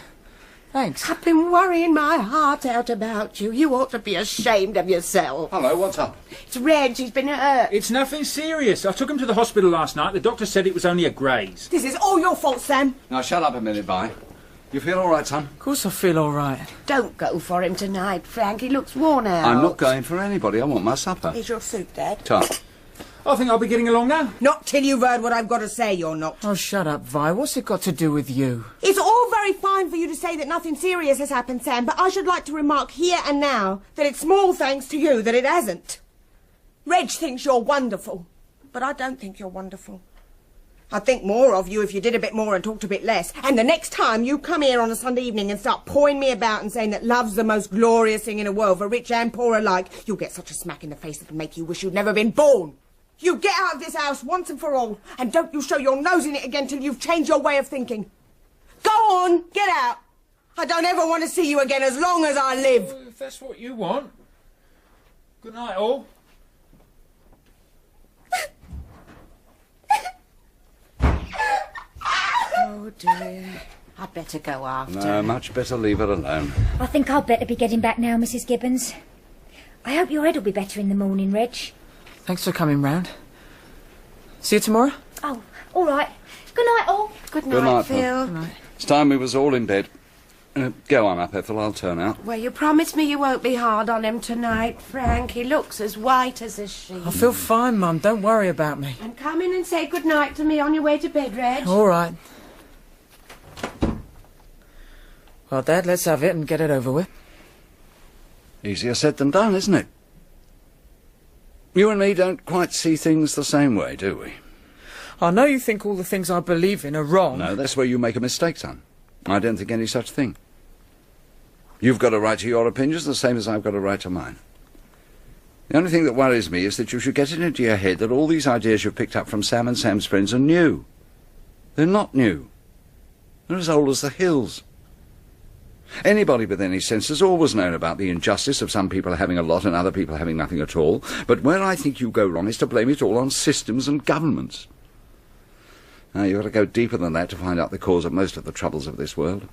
Speaker 7: Thanks.
Speaker 3: I've been worrying my heart out about you. You ought to be ashamed of yourself.
Speaker 5: Hello, what's up?
Speaker 3: It's Reg, he's been hurt.
Speaker 9: It's nothing serious. I took him to the hospital last night. The doctor said it was only a graze.
Speaker 12: This is all your fault, Sam.
Speaker 5: Now, shut up a minute, Vi. You feel all right, son?
Speaker 7: Of course I feel all right.
Speaker 3: Don't go for him tonight, Frank. He looks worn out.
Speaker 5: I'm not going for anybody. I want my supper.
Speaker 3: Here's your soup, Dad.
Speaker 5: Tom.
Speaker 9: I think I'll be getting along now.
Speaker 12: Not till you've heard what I've got to say, you're not.
Speaker 7: Oh, shut up, Vi. What's it got to do with you?
Speaker 12: It's all very fine for you to say that nothing serious has happened, Sam, but I should like to remark here and now that it's small thanks to you that it hasn't. Reg thinks you're wonderful, but I don't think you're wonderful. I'd think more of you if you did a bit more and talked a bit less. And the next time you come here on a Sunday evening and start pawing me about and saying that love's the most glorious thing in the world for rich and poor alike, you'll get such a smack in the face that'll make you wish you'd never been born. You get out of this house once and for all, and don't you show your nose in it again till you've changed your way of thinking. Go on, get out. I don't ever want to see you again as long as I live.
Speaker 9: Well, if that's what you want. Good night, all.
Speaker 3: Oh, dear. I'd better go after.
Speaker 5: No, much better leave her alone.
Speaker 10: I think I'd better be getting back now, Mrs. Gibbons. I hope your head will be better in the morning, Reg.
Speaker 7: Thanks for coming round. See you tomorrow?
Speaker 10: Oh, all right. Good night, all.
Speaker 3: Good night,
Speaker 5: Good night,
Speaker 3: Phil.
Speaker 7: Good night.
Speaker 5: It's time we was all in bed. Go on up, Ethel. I'll turn out.
Speaker 3: Well, you promised me you won't be hard on him tonight, Frank. He looks as white as a sheet.
Speaker 7: I feel fine, Mum. Don't worry about me.
Speaker 3: And come in and say good night to me on your way to bed, Reg.
Speaker 7: All right. Well, Dad, let's have it and get it over with.
Speaker 5: Easier said than done, isn't it? You and me don't quite see things the same way, do we?
Speaker 7: I know you think all the things I believe in are wrong.
Speaker 5: No, that's where you make a mistake, son. I don't think any such thing. You've got a right to your opinions the same as I've got a right to mine. The only thing that worries me is that you should get it into your head that all these ideas you've picked up from Sam and Sam's friends are new. They're not new. They're as old as the hills. Anybody with any sense has always known about the injustice of some people having a lot and other people having nothing at all. But where I think you go wrong is to blame it all on systems and governments. Now, you've got to go deeper than that to find out the cause of most of the troubles of this world.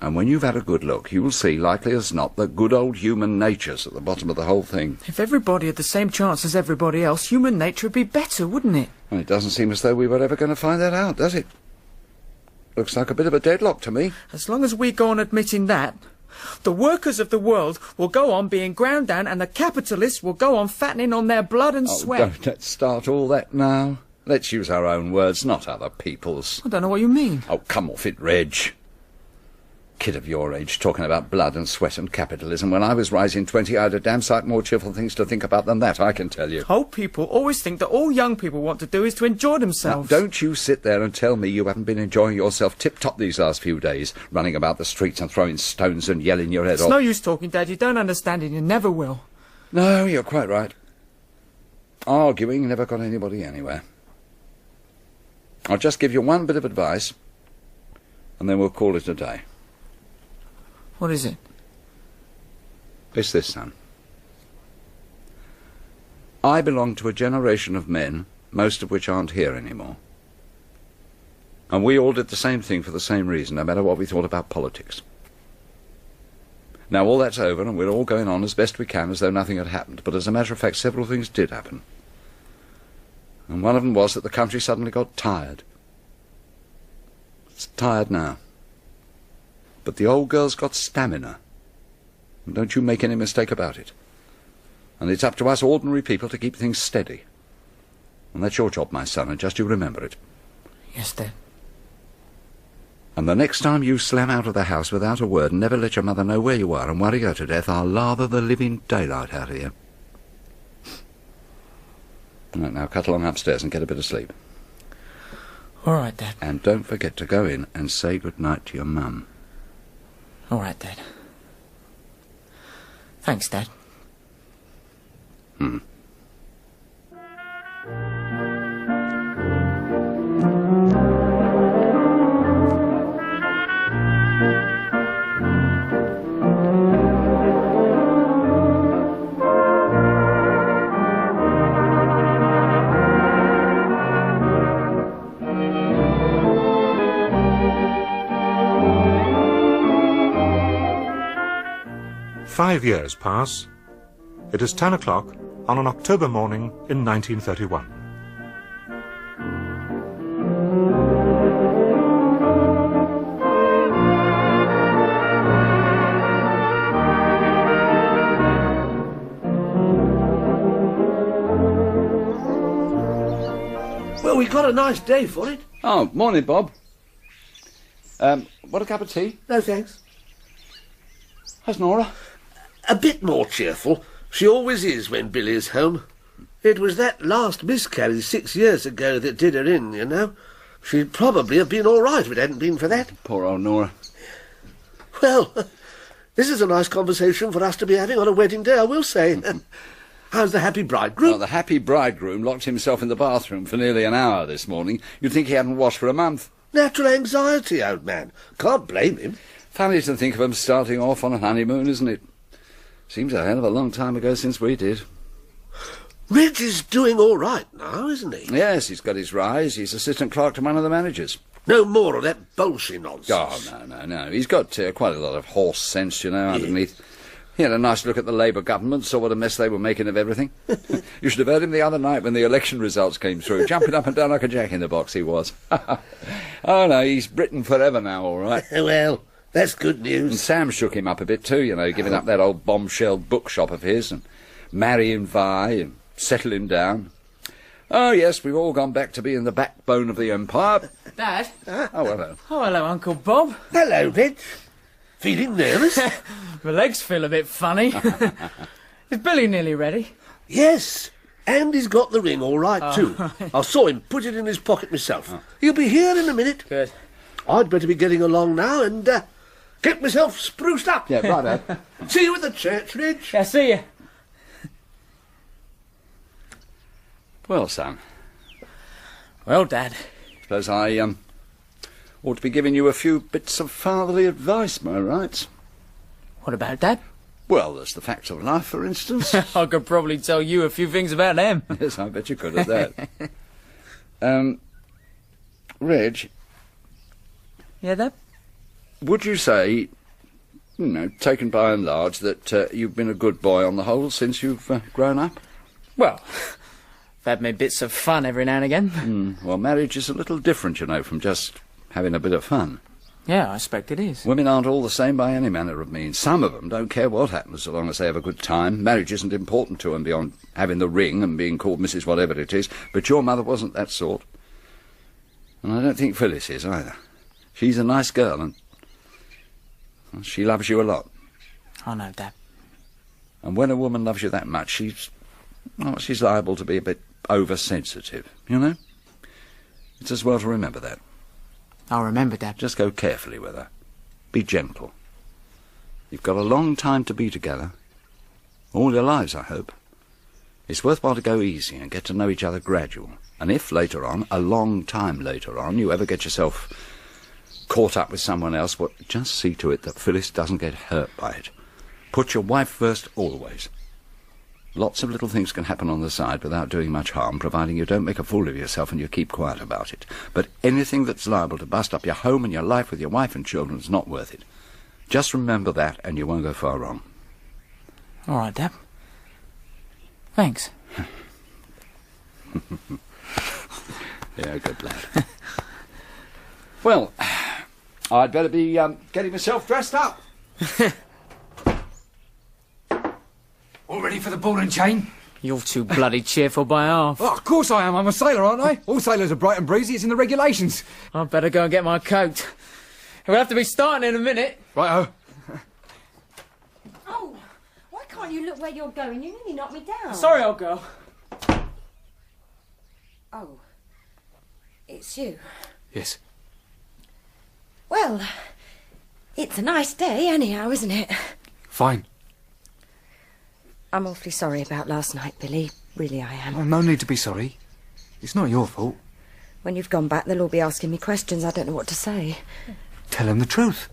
Speaker 5: And when you've had a good look, you'll see, likely as not, that good old human nature's at the bottom of the whole thing.
Speaker 7: If everybody had the same chance as everybody else, human nature would be better, wouldn't it?
Speaker 5: Well, it doesn't seem as though we were ever going to find that out, does it? Looks like a bit of a deadlock to me.
Speaker 7: As long as we go on admitting that, the workers of the world will go on being ground down and the capitalists will go on fattening on their blood and sweat.
Speaker 5: Don't let's start all that now. Let's use our own words, not other people's.
Speaker 7: I don't know what you mean.
Speaker 5: Oh, come off it, Reg. Kid of your age talking about blood and sweat and capitalism. When I was rising 20, I had a damn sight more cheerful things to think about than that, I can tell you.
Speaker 7: Old people always think that all young people want to do is to enjoy themselves.
Speaker 5: Now, don't you sit there and tell me you haven't been enjoying yourself tip-top these last few days, running about the streets and throwing stones and yelling your head off.
Speaker 7: It's no use talking, Dad. You don't understand and you never will.
Speaker 5: No, you're quite right. Arguing never got anybody anywhere. I'll just give you one bit of advice, and then we'll call it a day.
Speaker 7: What is it?
Speaker 5: It's this, son. I belong to a generation of men, most of which aren't here anymore. And we all did the same thing for the same reason, no matter what we thought about politics. Now all that's over, and we're all going on as best we can as though nothing had happened. But as a matter of fact, several things did happen. And one of them was that the country suddenly got tired. It's tired now. But the old girl's got stamina. And don't you make any mistake about it. And it's up to us ordinary people to keep things steady. And that's your job, my son, and just you remember it.
Speaker 7: Yes, Dad.
Speaker 5: And the next time you slam out of the house without a word and never let your mother know where you are and worry her to death, I'll lather the living daylight out of you. Right, now cut along upstairs and get a bit of sleep.
Speaker 7: All right, Dad.
Speaker 5: And don't forget to go in and say good night to your mum.
Speaker 7: All right, Dad. Thanks, Dad.
Speaker 1: 5 years pass. It is 10 o'clock on an October morning in 1931.
Speaker 6: Well, we got a nice day for it.
Speaker 5: Oh, morning, Bob. What, a cup of tea?
Speaker 6: No, thanks.
Speaker 5: How's Nora?
Speaker 6: A bit more cheerful. She always is when Billy's home. It was that last miscarriage 6 years ago that did her in, you know. She'd probably have been all right if it hadn't been for that.
Speaker 5: Poor old Nora.
Speaker 6: Well, this is a nice conversation for us to be having on a wedding day, I will say. How's the happy bridegroom?
Speaker 5: Well, the happy bridegroom locked himself in the bathroom for nearly an hour this morning. You'd think he hadn't washed for a month.
Speaker 6: Natural anxiety, old man. Can't blame him.
Speaker 5: Funny to think of him starting off on a honeymoon, isn't it? Seems a hell of a long time ago since we did.
Speaker 6: Reg is doing all right now, isn't he?
Speaker 5: Yes, he's got his rise. He's assistant clerk to one of the managers.
Speaker 6: No more of that bullshit nonsense.
Speaker 5: Oh, no. He's got quite a lot of horse sense, you know, underneath. He had a nice look at the Labour government, saw what a mess they were making of everything. You should have heard him the other night when the election results came through, jumping up and down like a jack-in-the-box he was. Oh, no, he's Britain forever now, all right.
Speaker 6: Well, that's good news.
Speaker 5: And Sam shook him up a bit too, you know, giving up that old bombshell bookshop of his and marrying Vi and settling down. Oh, yes, we've all gone back to being the backbone of the empire.
Speaker 7: Dad?
Speaker 5: Oh, hello.
Speaker 7: Oh, hello, Uncle Bob.
Speaker 6: Hello, Reg. Feeling nervous?
Speaker 7: My legs feel a bit funny. Is Billy nearly ready?
Speaker 6: Yes, and he's got the ring all right, too.
Speaker 7: Right.
Speaker 6: I saw him put it in his pocket myself. He'll be here in a minute.
Speaker 7: Good.
Speaker 6: I'd better be getting along now and get myself spruced up.
Speaker 5: Yeah, right, Dad.
Speaker 6: See you at the church, Reg.
Speaker 7: Yeah, see you.
Speaker 5: Well, son.
Speaker 7: Well, Dad.
Speaker 5: Suppose I ought to be giving you a few bits of fatherly advice, am I right?
Speaker 7: What about Dad?
Speaker 5: Well, there's the facts of life, for instance.
Speaker 7: I could probably tell you a few things about them.
Speaker 5: Yes, I bet you could at that. Reg,
Speaker 7: Yeah, Dad?
Speaker 5: would you say, you know, taken by and large, that you've been a good boy on the whole since you've grown up?
Speaker 7: Well, I've had me bits of fun every now and again.
Speaker 5: Well, marriage is a little different, you know, from just having a bit of fun.
Speaker 7: Yeah, I expect it is.
Speaker 5: Women aren't all the same by any manner of means. Some of them don't care what happens so long as they have a good time. Marriage isn't important to them beyond having the ring and being called Mrs. Whatever it is. But your mother wasn't that sort. And I don't think Phyllis is either. She's a nice girl and she loves you a lot.
Speaker 7: I know, Dad.
Speaker 5: And when a woman loves you that much, she's liable to be a bit oversensitive, you know? It's as well to remember that.
Speaker 7: I'll remember, Dad.
Speaker 5: Just go carefully with her. Be gentle. You've got a long time to be together. All your lives, I hope. It's worthwhile to go easy and get to know each other gradual. And if later on, a long time later on, you ever get yourself caught up with someone else, well, just see to it that Phyllis doesn't get hurt by it. Put your wife first always. Lots of little things can happen on the side without doing much harm, providing you don't make a fool of yourself and you keep quiet about it. But anything that's liable to bust up your home and your life with your wife and children is not worth it. Just remember that and you won't go far wrong.
Speaker 7: All right, Dad. Thanks.
Speaker 5: Yeah, good lad. Well, I'd better be getting myself dressed up.
Speaker 11: All ready for the ball and chain?
Speaker 7: You're too bloody cheerful by half.
Speaker 11: Oh, of course I am. I'm a sailor, aren't I? All sailors are bright and breezy. It's in the regulations.
Speaker 7: I'd better go and get my coat. We'll have to be starting in a minute.
Speaker 11: Righto.
Speaker 8: Oh, why can't you look where you're going? You nearly knocked me down.
Speaker 7: Sorry, old girl.
Speaker 8: Oh, it's you.
Speaker 11: Yes.
Speaker 8: Well, it's a nice day anyhow, isn't it?
Speaker 11: Fine.
Speaker 8: I'm awfully sorry about last night, Billy. Really, I am.
Speaker 11: Oh, no need to be sorry. It's not your fault.
Speaker 8: When you've gone back, they'll all be asking me questions. I don't know what to say.
Speaker 11: Tell them the truth.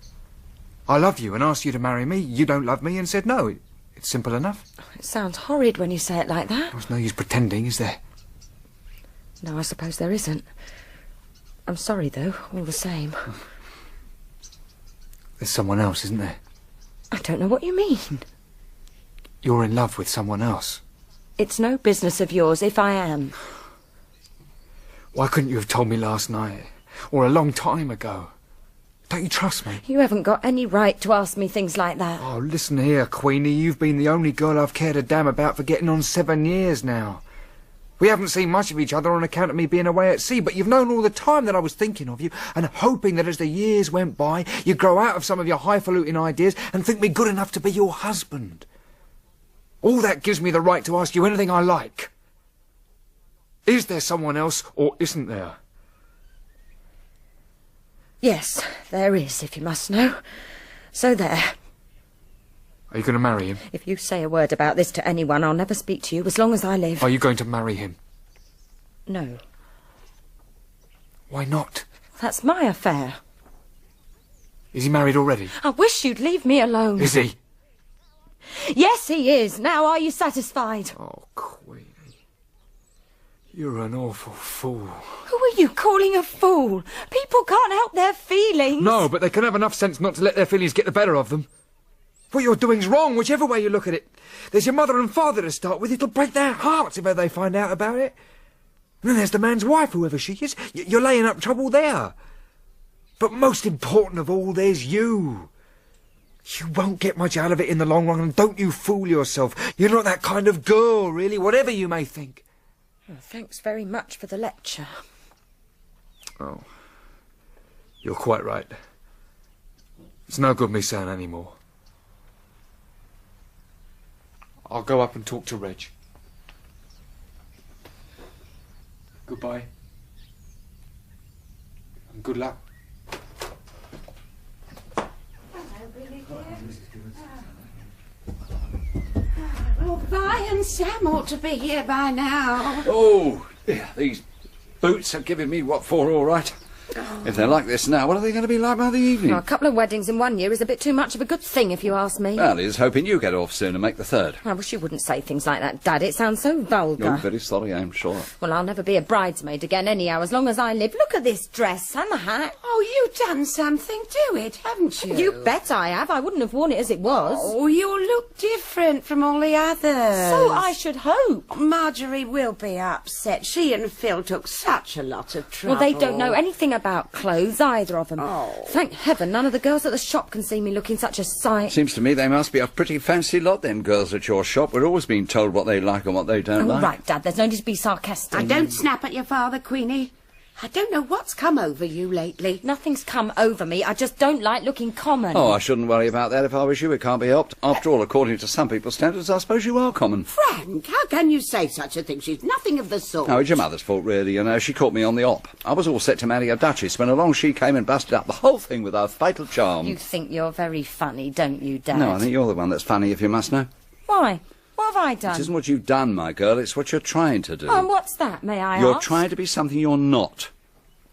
Speaker 11: I love you and asked you to marry me. You don't love me and said no. It's simple enough.
Speaker 8: It sounds horrid when you say it like that.
Speaker 11: There's no use pretending, is there?
Speaker 8: No, I suppose there isn't. I'm sorry, though, all the same.
Speaker 11: There's someone else, isn't there?
Speaker 8: I don't know what you mean.
Speaker 11: You're in love with someone else.
Speaker 8: It's no business of yours if I am.
Speaker 11: Why couldn't you have told me last night? Or a long time ago? Don't you trust me?
Speaker 8: You haven't got any right to ask me things like that.
Speaker 11: Oh, listen here, Queenie. You've been the only girl I've cared a damn about for getting on 7 years now. We haven't seen much of each other on account of me being away at sea, but you've known all the time that I was thinking of you and hoping that as the years went by, you'd grow out of some of your highfalutin ideas and think me good enough to be your husband. All that gives me the right to ask you anything I like. Is there someone else, or isn't there?
Speaker 8: Yes, there is, if you must know. So there.
Speaker 11: Are you going to marry him?
Speaker 8: If you say a word about this to anyone, I'll never speak to you as long as I live.
Speaker 11: Are you going to marry him?
Speaker 8: No.
Speaker 11: Why not?
Speaker 8: That's my affair.
Speaker 11: Is he married already?
Speaker 8: I wish you'd leave me alone.
Speaker 11: Is he?
Speaker 8: Yes, he is. Now, are you satisfied?
Speaker 11: Oh, Queenie. You're an awful fool.
Speaker 8: Who are you calling a fool? People can't help their feelings.
Speaker 11: No, but they can have enough sense not to let their feelings get the better of them. What you're doing's wrong, whichever way you look at it. There's your mother and father to start with. It'll break their hearts if ever they find out about it. And then there's the man's wife, whoever she is. You're laying up trouble there. But most important of all, there's you. You won't get much out of it in the long run, and don't you fool yourself. You're not that kind of girl, really, whatever you may think.
Speaker 8: Oh, thanks very much for the lecture.
Speaker 11: Oh. You're quite right. It's no good me saying any more. I'll go up and talk to Reg. Goodbye. And good luck.
Speaker 3: Well, Vi and Sam ought to be here by now.
Speaker 5: Oh, yeah, these boots are giving me what for, all right. If they're like this now, what are they going to be like by the evening?
Speaker 8: Well, a couple of weddings in 1 year is a bit too much of a good thing, if you ask me.
Speaker 5: Well, he's hoping you get off soon and make the third.
Speaker 8: I wish you wouldn't say things like that, Dad. It sounds so vulgar.
Speaker 5: You're very sorry, I'm sure.
Speaker 8: Well, I'll never be a bridesmaid again anyhow, as long as I live. Look at this dress and the hat.
Speaker 3: Oh, you've done something to it, haven't you?
Speaker 8: You bet I have. I wouldn't have worn it as it was.
Speaker 3: Oh, you look different from all the others.
Speaker 8: So I should hope.
Speaker 3: Marjorie will be upset. She and Phil took such a lot of trouble.
Speaker 8: Well, they don't know anything about clothes, either of them.
Speaker 3: Oh.
Speaker 8: Thank heaven none of the girls at the shop can see me looking such a sight.
Speaker 5: Seems to me they must be a pretty fancy lot, them girls at your shop. We're always being told what they like and what they don't like.
Speaker 8: All right, Dad, there's no need to be sarcastic.
Speaker 3: Now, don't snap at your father, Queenie. I don't know what's come over you lately.
Speaker 8: Nothing's come over me. I just don't like looking common.
Speaker 5: Oh, I shouldn't worry about that if I was you. It can't be helped. After all, according to some people's standards, I suppose you are common.
Speaker 3: Frank, how can you say such a thing? She's nothing of the sort.
Speaker 5: No, it's your mother's fault, really. You know, she caught me on the op. I was all set to marry a duchess when along she came and busted up the whole thing with her fatal charm.
Speaker 8: You think you're very funny, don't you, Dad?
Speaker 5: No, I think you're the one that's funny, if you must know.
Speaker 8: Why? What have I done?
Speaker 5: It isn't what you've done, my girl, it's what you're trying to do.
Speaker 8: Oh, and what's that, may I
Speaker 5: You're
Speaker 8: ask?
Speaker 5: trying to be something you're not.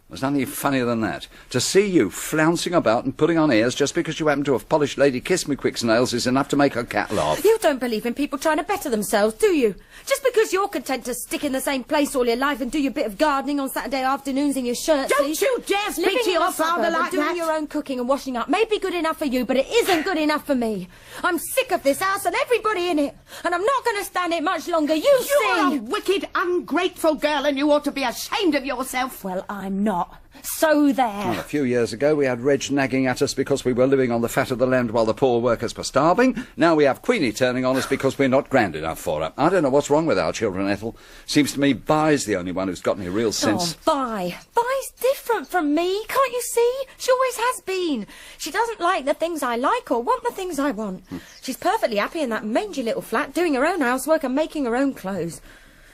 Speaker 5: There's nothing funnier than that. To see you flouncing about and putting on airs just because you happen to have polished Lady Kiss-Me-Quick's nails is enough to make a cat laugh.
Speaker 8: You don't believe in people trying to better themselves, do you? Just because you're content to stick in the same place all your life and do your bit of gardening on Saturday afternoons in your shirt
Speaker 3: Don't you dare speak to your father like
Speaker 8: doing
Speaker 3: that.
Speaker 8: your own cooking and washing up may be good enough for you, but it isn't good enough for me. I'm sick of this house and everybody in it, and I'm not going to stand it much longer.
Speaker 3: You're
Speaker 8: see.
Speaker 3: a wicked, ungrateful girl, and you ought to be ashamed of yourself.
Speaker 8: Well, I'm not. So there.
Speaker 5: Well, a few years ago we had Reg nagging at us because we were living on the fat of the land while the poor workers were starving. Now we have Queenie turning on us because we're not grand enough for her. I don't know what's wrong with our children, Ethel. Seems to me Vi's the only one who's got any real sense.
Speaker 8: Oh, Vi. Vi's different from me, can't you see? She always has been. She doesn't like the things I like or want the things I want. She's perfectly happy in that mangy little flat, doing her own housework and making her own clothes.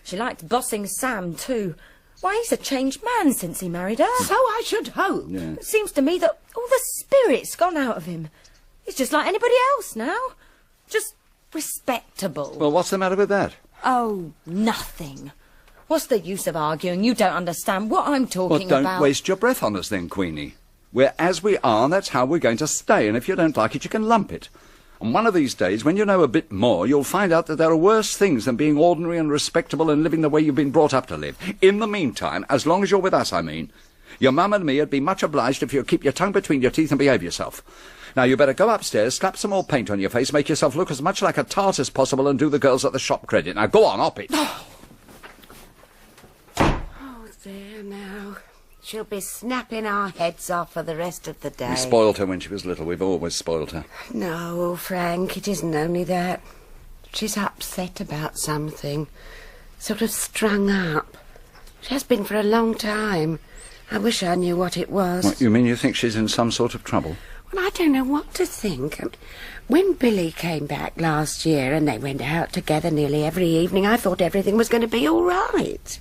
Speaker 8: She liked bossing Sam, too. Why, he's a changed man since he married her.
Speaker 3: So I should hope.
Speaker 5: Yeah.
Speaker 8: It seems to me that all the spirit's gone out of him. He's just like anybody else now. Just respectable.
Speaker 5: Well, what's the matter with that?
Speaker 8: Oh, nothing. What's the use of arguing? You don't understand what I'm talking
Speaker 5: Well, don't
Speaker 8: about.
Speaker 5: waste your breath on us then, Queenie. We're as we are, and that's how we're going to stay, and if you don't like it, you can lump it. And one of these days, when you know a bit more, you'll find out that there are worse things than being ordinary and respectable and living the way you've been brought up to live. In the meantime, as long as you're with us, I mean, your mum and me would be much obliged if you'd keep your tongue between your teeth and behave yourself. Now, you better go upstairs, slap some more paint on your face, make yourself look as much like a tart as possible, and do the girls at the shop credit. Now, go on, op it.
Speaker 3: Oh, there now. She'll be snapping our heads off for the rest of the day.
Speaker 5: We spoiled her when she was little. We've always spoiled her.
Speaker 3: No, Frank, it isn't only that. She's upset about something. Sort of strung up. She has been for a long time. I wish I knew what it was.
Speaker 5: What, you mean you think she's in some sort of trouble?
Speaker 3: Well, I don't know what to think. When Billy came back last year and they went out together nearly every evening, I thought everything was going to be all right.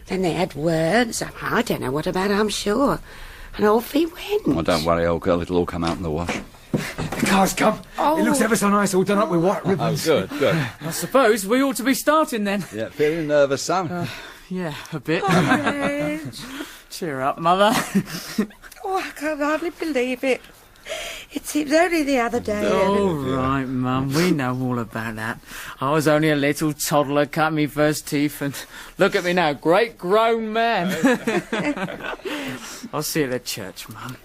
Speaker 3: Then they had words. I don't know what about, I'm sure. And off he went.
Speaker 5: Well, don't worry, old girl. It'll all come out in the wash.
Speaker 11: The car's come. It looks ever so nice, all done up with white ribbons.
Speaker 5: Oh, good, good.
Speaker 7: I suppose we ought to be starting then.
Speaker 5: Yeah, feeling nervous, son?
Speaker 7: Yeah, a bit.
Speaker 3: Reg.
Speaker 7: Cheer up, Mother.
Speaker 3: Oh, I can't hardly believe it. It seems only the other day.
Speaker 7: All right, Mum, we know all about that. I was only a little toddler, cut me first teeth, and look at me now, great grown man. I'll see you at church, Mum.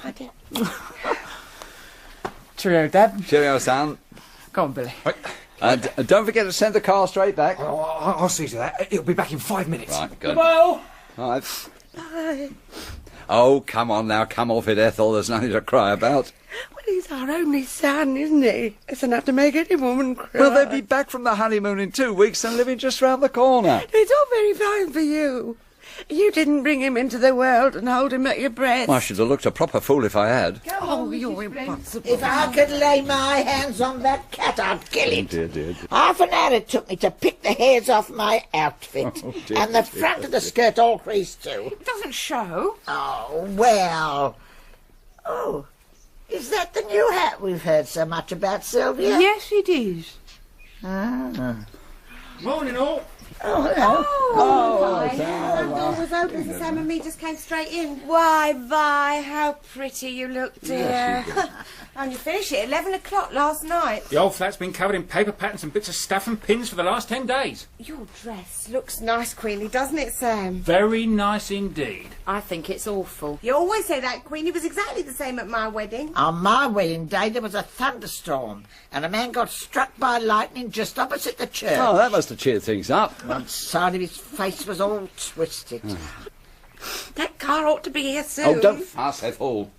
Speaker 7: Cheerio, Dad.
Speaker 5: Cheerio, son.
Speaker 7: Go on, Billy.
Speaker 11: Right.
Speaker 5: And don't forget to send the car straight back.
Speaker 11: I'll see to that. It'll be back in 5 minutes.
Speaker 5: Right, good.
Speaker 7: Well,
Speaker 5: All right. Oh, come on now, come off it, Ethel. There's nothing to cry about.
Speaker 3: Well, he's our only son, isn't he? It's enough to make any woman cry.
Speaker 5: Well, they'll be back from the honeymoon in 2 weeks and living just round the corner.
Speaker 3: It's all very fine for you. You didn't bring him into the world and hold him at your breast.
Speaker 5: Well, I should have looked a proper fool if I had.
Speaker 3: Oh, you're impossible.
Speaker 2: If I could lay my hands on that cat, I'd kill it.
Speaker 5: Dear, dear, dear.
Speaker 2: Half an hour it took me to pick the hairs off my outfit.
Speaker 5: Oh, dear,
Speaker 2: and the
Speaker 5: dear.
Speaker 2: front of the skirt all creased too.
Speaker 3: It doesn't show.
Speaker 2: Oh, well. Oh, is that the new hat we've heard so much about, Sylvia?
Speaker 4: Yes, it is.
Speaker 2: Ah.
Speaker 9: Morning, all.
Speaker 2: Oh, hello.
Speaker 12: Front door was open for Sam and me, just came straight in.
Speaker 3: Why, Vi, how pretty you look, dear.
Speaker 12: Only finished it at 11 o'clock last night.
Speaker 9: The old flat's been covered in paper patterns and bits of stuff and pins for the last 10 days.
Speaker 12: Your dress looks nice, Queenie, doesn't it, Sam?
Speaker 9: Very nice indeed.
Speaker 8: I think it's awful.
Speaker 12: You always say that, Queenie. It was exactly the same at my wedding.
Speaker 2: On my wedding day, there was a thunderstorm, and a man got struck by lightning just opposite the church.
Speaker 5: Oh, that must have cheered things up.
Speaker 2: One side of his face was all twisted.
Speaker 3: That car ought to be here soon.
Speaker 5: Oh, don't fuss, Ethel.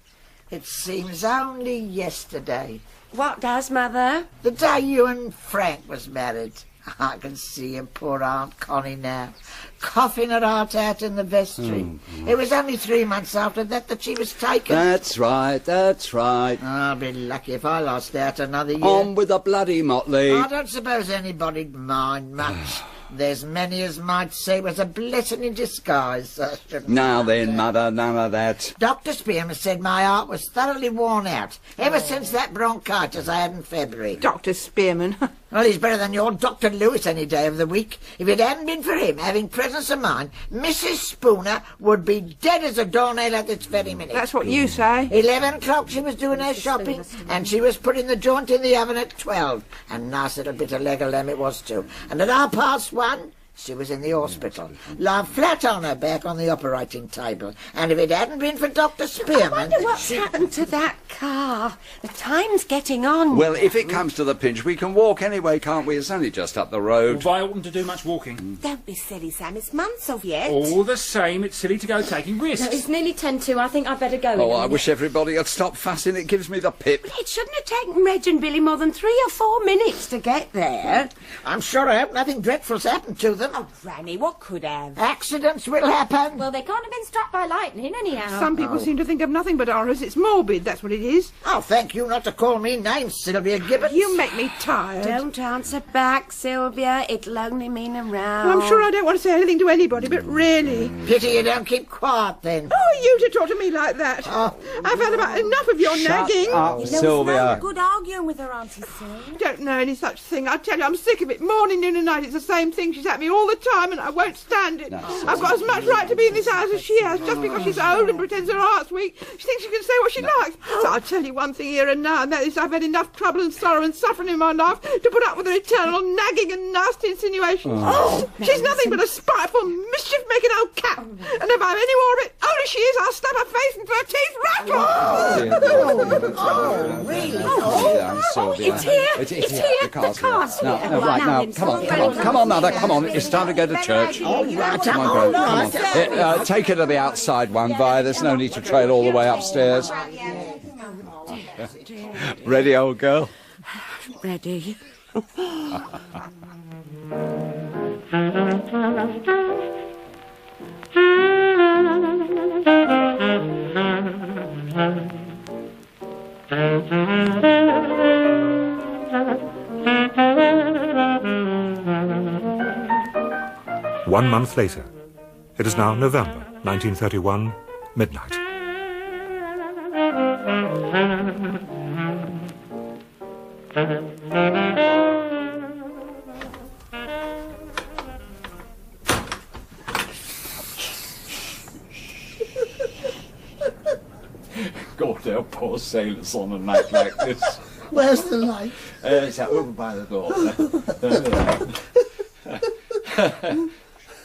Speaker 2: It seems only yesterday.
Speaker 3: What does, Mother?
Speaker 2: The day you and Frank was married. I can see him, poor Aunt Connie now, coughing her heart out in the vestry. It was only 3 months after that she was taken.
Speaker 5: That's right, that's right.
Speaker 2: I'll be lucky if I lost out another year.
Speaker 5: On with the bloody motley.
Speaker 2: I don't suppose anybody'd mind much. There's many as might say it was a blessing in disguise.
Speaker 5: Now then, Mother, none of that.
Speaker 2: Dr. Spearman said my heart was thoroughly worn out ever since that bronchitis I had in February.
Speaker 4: Dr. Spearman.
Speaker 2: Well, he's better than your Dr. Lewis any day of the week. If it hadn't been for him having presence of mind, Mrs. Spooner would be dead as a doornail at this very minute.
Speaker 4: That's what you say.
Speaker 2: 11 o'clock she was doing her shopping, and she was putting the joint in the oven at 12. And nice little bit of leg of lamb it was too. And at 1:30, she was in the hospital, lying flat on her back on the operating table. And if it hadn't been for Dr. Spearman...
Speaker 3: I wonder what's happened to that car. The time's getting on.
Speaker 5: Well, if it comes to the pinch, we can walk anyway, can't we? It's only just up the road.
Speaker 9: Well, I oughtn't to do much walking.
Speaker 12: Don't be silly, Sam. It's months of yet.
Speaker 9: All the same, it's silly to go taking risks.
Speaker 8: No, it's nearly 10 to. I think I'd better go.
Speaker 5: Oh, I wish everybody had stopped fussing. It gives me the pip.
Speaker 3: It shouldn't have taken Reg and Billy more than 3 or 4 minutes to get there.
Speaker 2: I'm sure I hope nothing dreadful's happened to them.
Speaker 12: Oh, Granny, what could have?
Speaker 2: Accidents will happen.
Speaker 8: Well, they can't have been struck by lightning, anyhow.
Speaker 4: Some people seem to think of nothing but horrors. It's morbid, that's what it is.
Speaker 2: Oh, thank you not to call me names, Sylvia Gibbons.
Speaker 4: You make me tired.
Speaker 3: Don't answer back, Sylvia. It'll only mean a row.
Speaker 4: Well, I'm sure I don't want to say anything to anybody, but really...
Speaker 2: Pity you don't keep quiet, then.
Speaker 4: Who are you to talk to me like that?
Speaker 2: Oh.
Speaker 4: I've had about enough of your nagging.
Speaker 5: Up,
Speaker 12: You know,
Speaker 5: Sylvia.
Speaker 12: it's no good arguing with her, Auntie Sue.
Speaker 4: Don't know any such thing. I tell you, I'm sick of it. Morning, noon and night, it's the same thing. She's at me all the time and I won't stand it. I've got as much right to be in this house as she has. Just because she's old and pretends her heart's weak, she thinks she can say what she likes. So I'll tell you one thing here and now, and that is I've had enough trouble and sorrow and suffering in my life to put up with her eternal nagging and nasty insinuations. Oh, she's nothing but a spiteful, mischief-making old cat. And if I'm any more of it, only she is, I'll stab her face until her teeth rattle.
Speaker 2: Oh, really?
Speaker 5: Sylvia.
Speaker 3: It's here.
Speaker 5: It's
Speaker 3: It's
Speaker 5: here.
Speaker 3: here.
Speaker 5: The car's
Speaker 3: The car's
Speaker 5: here.
Speaker 3: here.
Speaker 5: No, right,
Speaker 3: Now
Speaker 5: now,
Speaker 3: then,
Speaker 5: come on,
Speaker 3: someone
Speaker 5: come on,
Speaker 3: ready
Speaker 5: come on,
Speaker 3: to
Speaker 5: Mother,
Speaker 3: go.
Speaker 5: come on. It's time to go to church.
Speaker 2: All right,
Speaker 5: Come on,
Speaker 2: all
Speaker 5: girl, come on. Take her to the outside one, Vi. There's no need to trail all the way upstairs. Ready, old girl?
Speaker 3: Ready.
Speaker 1: One month later. It is now November 1931, midnight.
Speaker 5: God help poor sailors on a night like this.
Speaker 6: Where's the light?
Speaker 5: It's over by the door.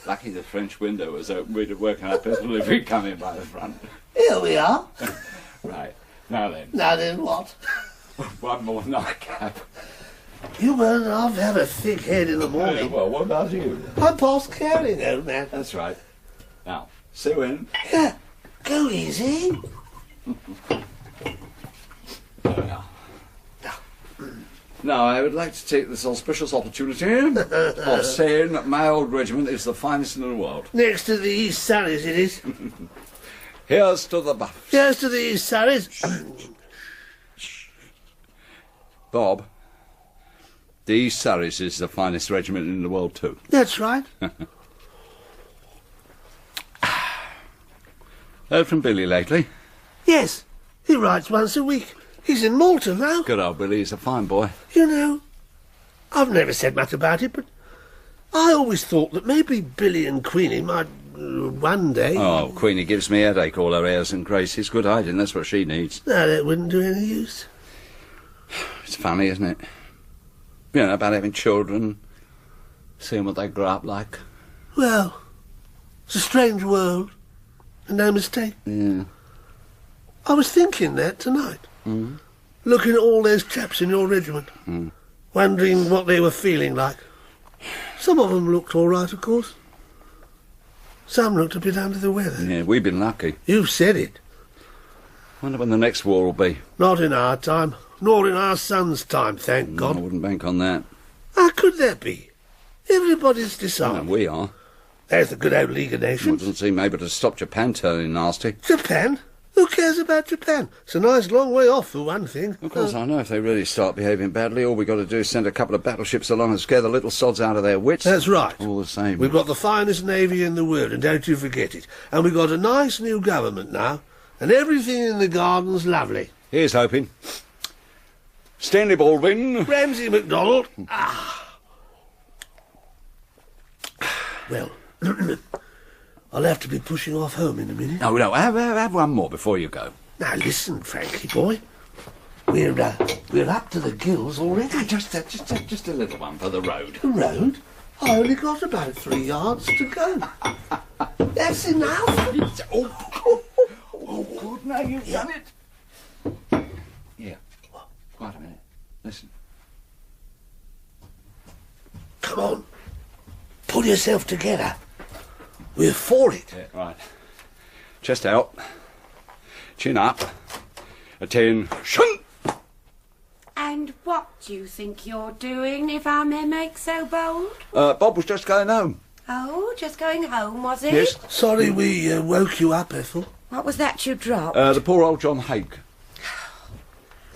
Speaker 5: Lucky the French window was open. We'd have woken up a delivery coming by the front.
Speaker 6: Here we are.
Speaker 5: Right. Now then.
Speaker 6: Now then, what?
Speaker 5: One more nightcap.
Speaker 6: You won't half have a thick head in the morning.
Speaker 5: Well, what about you?
Speaker 6: I'm past caring, old man.
Speaker 5: That's right. Now, Sue in.
Speaker 6: Yeah, go easy.
Speaker 5: Now, I would like to take this auspicious opportunity of saying that my old regiment is the finest in the world.
Speaker 6: Next to the East Surreys, it is.
Speaker 5: Here's to the Buffs.
Speaker 6: Here's to the East Surreys.
Speaker 5: Bob, the East Surreys is the finest regiment in the world too.
Speaker 6: That's right.
Speaker 5: Heard from Billy lately?
Speaker 6: Yes, he writes once a week. He's in Malta now.
Speaker 5: Good old Billy, he's a fine boy.
Speaker 6: You know, I've never said much about it, but I always thought that maybe Billy and Queenie might one day...
Speaker 5: Oh, Queenie gives me a headache, all her airs and graces. Good hiding, that's what she needs.
Speaker 6: No, that wouldn't do any use.
Speaker 5: It's funny, isn't it? You know, about having children, seeing what they grow up like.
Speaker 6: Well, it's a strange world, and no mistake.
Speaker 5: Yeah.
Speaker 6: I was thinking that tonight.
Speaker 5: Mm.
Speaker 6: Looking at all those chaps in your regiment.
Speaker 5: Mm.
Speaker 6: Wondering what they were feeling like. Some of them looked all right, of course. Some looked a bit under the weather.
Speaker 5: Yeah, we've been lucky.
Speaker 6: You've said it.
Speaker 5: Wonder when the next war will be.
Speaker 6: Not in our time, nor in our son's time, thank God.
Speaker 5: I wouldn't bank on that.
Speaker 6: How could that be? Everybody's disarmed.
Speaker 5: No, we are.
Speaker 6: There's the good old League of
Speaker 5: Well, it
Speaker 6: Nations.
Speaker 5: doesn't seem able to stop Japan turning nasty.
Speaker 6: Japan? Who cares about Japan? It's a nice long way off, for one thing.
Speaker 5: Of course, I know if they really start behaving badly, all we got to do is send a couple of battleships along and scare the little sods out of their wits.
Speaker 6: That's right.
Speaker 5: All the same.
Speaker 6: We've got the finest navy in the world, and don't you forget it. And we've got a nice new government now, and everything in the garden's lovely.
Speaker 5: Here's hoping. Stanley Baldwin.
Speaker 6: Ramsay MacDonald. Well, I'll have to be pushing off home in a minute.
Speaker 5: No, have one more before you go.
Speaker 6: Now listen, Frankie boy. We're up to the gills already.
Speaker 5: Just a little one for the road.
Speaker 6: The road? I only got about 3 yards to go. That's enough.
Speaker 5: Oh, good, now you've done it. Yeah. Wait a minute. Listen.
Speaker 6: Come on. Pull yourself together. We're for it.
Speaker 5: Yeah, right. Chest out. Chin up. Attention.
Speaker 3: And what do you think you're doing, if I may make so bold?
Speaker 5: Bob was just going home.
Speaker 3: Oh, just going home, was he?
Speaker 5: Yes.
Speaker 6: Sorry we woke you up, Ethel.
Speaker 3: What was that you dropped?
Speaker 5: The poor old John Hake.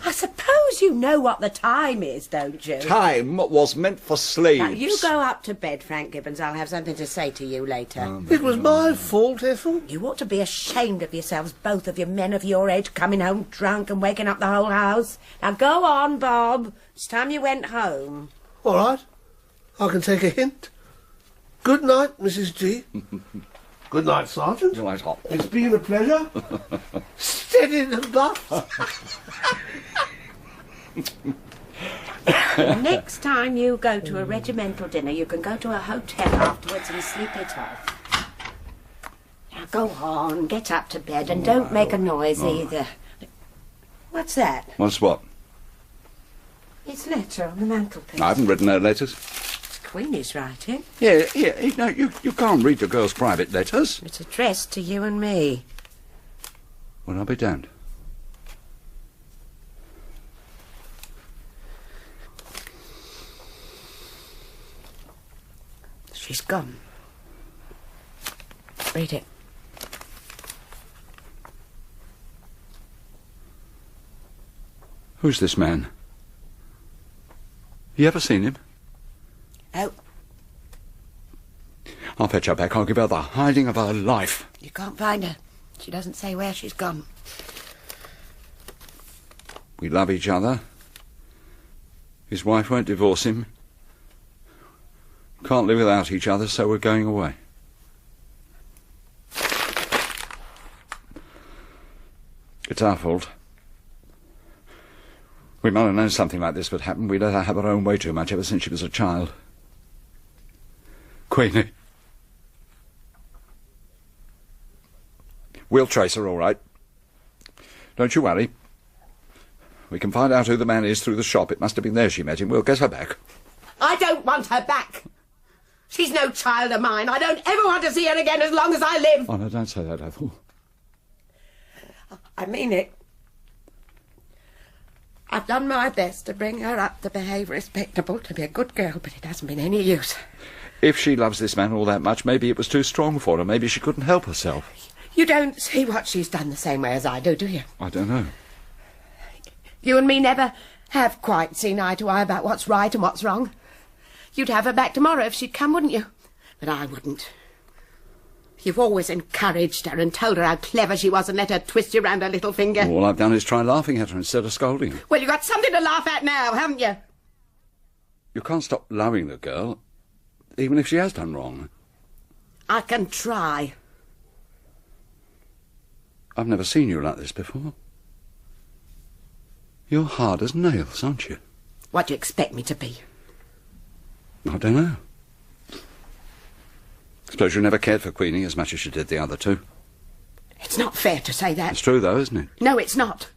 Speaker 3: I suppose you know what the time is, don't you?
Speaker 5: Time was meant for slaves.
Speaker 3: Now, you go up to bed, Frank Gibbons. I'll have something to say to you later.
Speaker 6: It was my fault, Ethel.
Speaker 3: You ought to be ashamed of yourselves, both of you men of your age, coming home drunk and waking up the whole house. Now go on, Bob. It's time you went home.
Speaker 6: All right. I can take a hint. Good night, Mrs. G. Good night, Sergeant.
Speaker 5: Good night, Hop.
Speaker 6: It's been a pleasure. Steady the buff.
Speaker 3: Next time you go to a regimental dinner, you can go to a hotel afterwards and sleep it off. Now go on, get up to bed, and don't make a noise either. What's that?
Speaker 5: What's what?
Speaker 3: It's a letter on the mantelpiece.
Speaker 5: I haven't written no letters.
Speaker 3: Queenie's writing.
Speaker 5: Yeah. No, you can't read the girl's private letters.
Speaker 3: It's addressed to you and me.
Speaker 5: Well, I'll be damned.
Speaker 3: She's gone. Read it.
Speaker 5: Who's this man? You ever seen him?
Speaker 3: Oh.
Speaker 5: I'll fetch her back. I'll give her the hiding of her life.
Speaker 3: You can't find her. She doesn't say where she's gone.
Speaker 5: We love each other. His wife won't divorce him. Can't live without each other, so we're going away. It's our fault. We might have known something like this would happen. We let her have her own way too much ever since she was a child. Queenie. We'll trace her, all right. Don't you worry. We can find out who the man is through the shop. It must have been there she met him. We'll get her back.
Speaker 3: I don't want her back. She's no child of mine. I don't ever want to see her again as long as I live.
Speaker 5: Oh, no, don't say that, Ethel.
Speaker 3: I mean it. I've done my best to bring her up to behave respectable, to be a good girl, but it hasn't been any use.
Speaker 5: If she loves this man all that much, maybe it was too strong for her. Maybe she couldn't help herself.
Speaker 3: You don't see what she's done the same way as I do you?
Speaker 5: I don't know.
Speaker 3: You and me never have quite seen eye to eye about what's right and what's wrong. You'd have her back tomorrow if she'd come, wouldn't you? But I wouldn't. You've always encouraged her and told her how clever she was and let her twist you round her little finger.
Speaker 5: All I've done is try laughing at her instead of scolding her.
Speaker 3: Well, you've got something to laugh at now, haven't you?
Speaker 5: You can't stop loving the girl, even if she has done wrong.
Speaker 3: I can try.
Speaker 5: I've never seen you like this before. You're hard as nails, aren't you?
Speaker 3: What do you expect me to be?
Speaker 5: I don't know. Suppose you never cared for Queenie as much as you did the other two.
Speaker 3: It's not fair to say that.
Speaker 5: It's true, though, isn't it?
Speaker 3: No, it's not.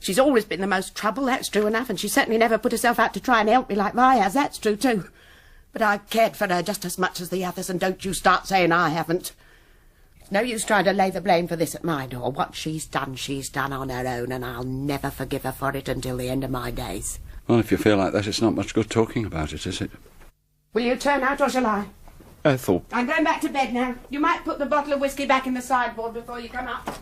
Speaker 3: She's always been the most trouble, that's true enough, and she certainly never put herself out to try and help me like Vi has, that's true too. But I cared for her just as much as the others, and don't you start saying I haven't. It's no use trying to lay the blame for this at my door. What she's done on her own, and I'll never forgive her for it until the end of my days.
Speaker 5: Well, if you feel like that, it's not much good talking about it, is it?
Speaker 3: Will you turn out, or shall I?
Speaker 5: Ethel.
Speaker 3: I'm going back to bed now. You might put the bottle of whiskey back in the sideboard before you come up.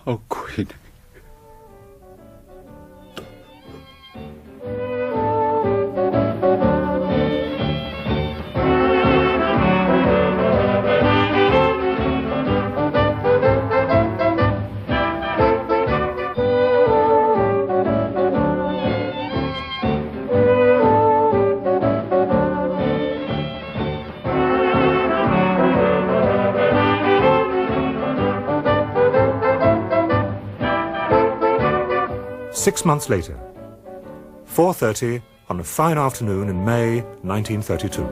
Speaker 5: Oh, Queenie.
Speaker 1: 6 months later, 4:30 on a fine afternoon in May 1932.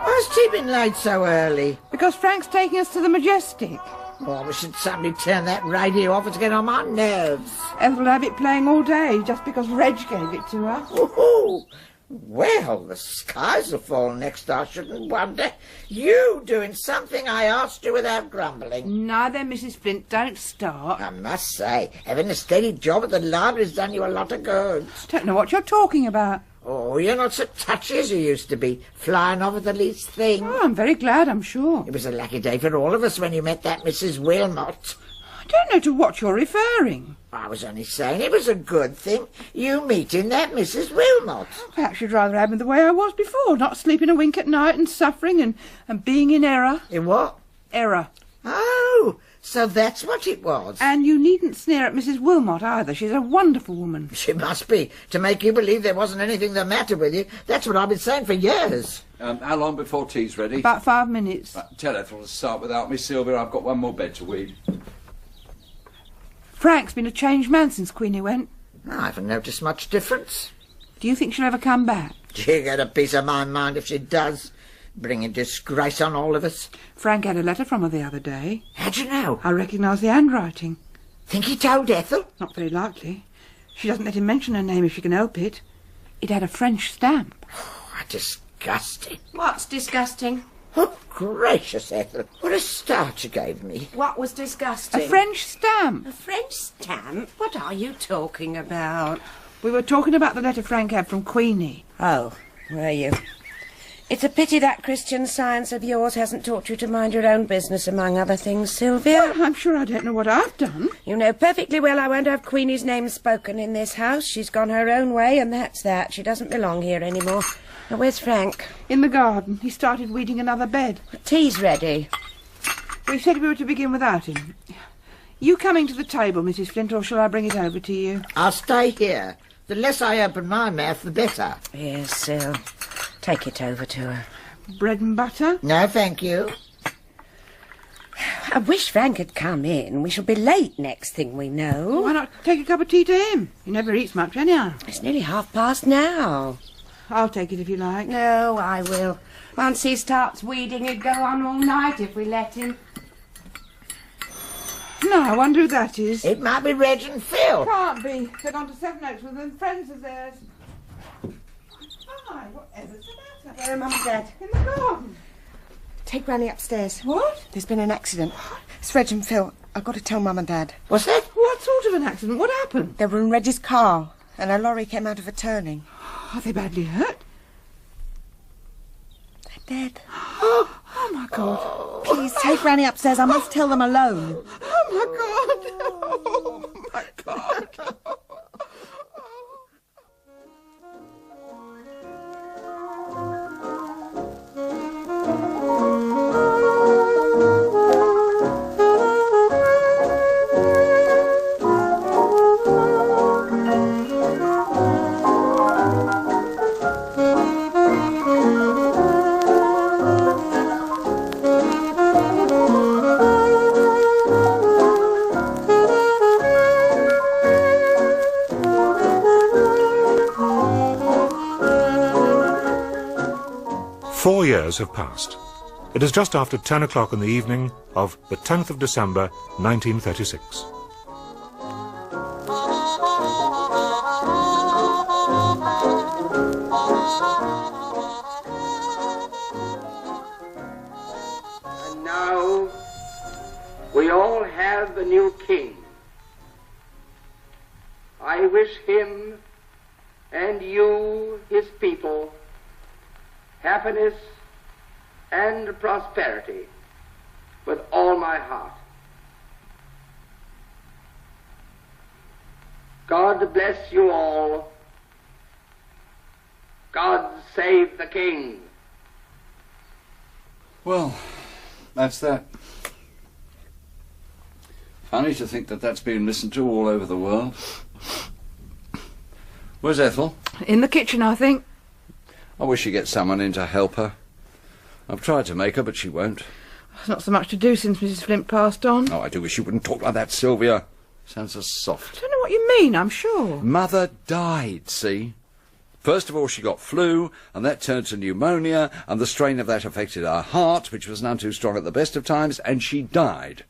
Speaker 2: Why's tea been laid so early?
Speaker 4: Because Frank's taking us to the Majestic.
Speaker 2: Oh, we should somebody turn that radio off. It's getting on my nerves.
Speaker 4: Ethel will have it playing all day just because Reg gave it to her.
Speaker 2: Ooh, well, the skies will fall next, I shouldn't wonder. You doing something I asked you without grumbling.
Speaker 4: Now then, Mrs. Flint, don't start.
Speaker 2: I must say, having a steady job at the library's done you a lot of good.
Speaker 4: Don't know what you're talking about.
Speaker 2: Oh, you're not so touchy as you used to be, flying off at the least thing.
Speaker 4: Oh, I'm very glad, I'm sure.
Speaker 2: It was a lucky day for all of us when you met that Mrs. Wilmot.
Speaker 4: I don't know to what you're referring.
Speaker 2: I was only saying it was a good thing, you meeting that Mrs. Wilmot.
Speaker 4: Perhaps you'd rather have me the way I was before, not sleeping a wink at night and suffering and being in error.
Speaker 2: In what?
Speaker 4: Error.
Speaker 2: Oh, so that's what it was.
Speaker 4: And you needn't sneer at Mrs. Wilmot either. She's a wonderful woman.
Speaker 2: She must be, to make you believe there wasn't anything the matter with you. That's what I've been saying for years.
Speaker 5: How long before tea's ready?
Speaker 4: About 5 minutes.
Speaker 5: Tell Ethel to start without me, Sylvia. I've got one more bed to weed.
Speaker 4: Frank's been a changed man since Queenie went.
Speaker 2: I haven't noticed much difference.
Speaker 4: Do you think she'll ever come back?
Speaker 2: She get a piece of my mind if she does. Bringing disgrace on all of us.
Speaker 4: Frank had a letter from her the other day.
Speaker 2: How'd you know?
Speaker 4: I recognise the handwriting.
Speaker 2: Think he told Ethel?
Speaker 4: Not very likely. She doesn't let him mention her name if she can help it. It had a French stamp.
Speaker 2: Oh, disgusting.
Speaker 3: What's disgusting?
Speaker 2: Oh, gracious, Ethel. What a start you gave me.
Speaker 3: What was disgusting?
Speaker 4: A French stamp.
Speaker 3: A French stamp? What are you talking about?
Speaker 4: We were talking about the letter Frank had from Queenie.
Speaker 3: Oh, were you? It's a pity that Christian Science of yours hasn't taught you to mind your own business, among other things, Sylvia.
Speaker 4: Well, I'm sure I don't know what I've done.
Speaker 3: You know perfectly well I won't have Queenie's name spoken in this house. She's gone her own way, and that's that. She doesn't belong here anymore. Now, where's Frank?
Speaker 4: In the garden. He started weeding another bed.
Speaker 3: Tea's ready.
Speaker 4: We said we were to begin without him. You coming to the table, Mrs. Flint, or shall I bring it over to you?
Speaker 2: I'll stay here. The less I open my mouth, the better.
Speaker 3: Yes, Syl. Take it over to her.
Speaker 4: Bread and butter?
Speaker 2: No, thank you.
Speaker 3: I wish Frank had come in. We shall be late next thing we know.
Speaker 4: Why not take a cup of tea to him? He never eats much anyhow.
Speaker 3: It's nearly past now.
Speaker 4: I'll take it if you like.
Speaker 3: No, I will. Once he starts weeding, he'd go on all night if we let him.
Speaker 4: No, I wonder who that is.
Speaker 2: It might be Reg and Phil.
Speaker 4: Can't be. They're gone to Seven Oaks with them friends of theirs. Hi, whatever's the matter?
Speaker 12: Where are Mum and Dad?
Speaker 4: In the garden.
Speaker 12: Take Granny upstairs.
Speaker 4: What?
Speaker 12: There's been an accident. It's Reg and Phil. I've got to tell Mum and Dad.
Speaker 2: What's that?
Speaker 4: What sort of an accident? What happened?
Speaker 12: They were in Reg's car, and a lorry came out of a turning.
Speaker 4: Are they badly hurt?
Speaker 12: They're dead.
Speaker 4: Oh, my God.
Speaker 12: Please, take Granny upstairs. I must tell them alone.
Speaker 4: Oh, my God.
Speaker 1: 4 years have passed. It is just after 10 o'clock in the evening of the 10th of December, 1936.
Speaker 13: And now we all have a new king. I wish him and you, his people, happiness and prosperity with all my heart. God bless you all. God save the king.
Speaker 5: Well, that's that. Funny to think that that's being listened to all over the world. Where's Ethel?
Speaker 4: In the kitchen, I think.
Speaker 5: I wish she'd get someone in to help her. I've tried to make her, but she won't.
Speaker 4: There's not so much to do since Mrs. Flint passed on.
Speaker 5: Oh, I do wish you wouldn't talk like that, Sylvia. Sounds so soft.
Speaker 4: I don't know what you mean, I'm sure.
Speaker 5: Mother died, see? First of all, she got flu, and that turned to pneumonia, and the strain of that affected her heart, which was none too strong at the best of times, and she died.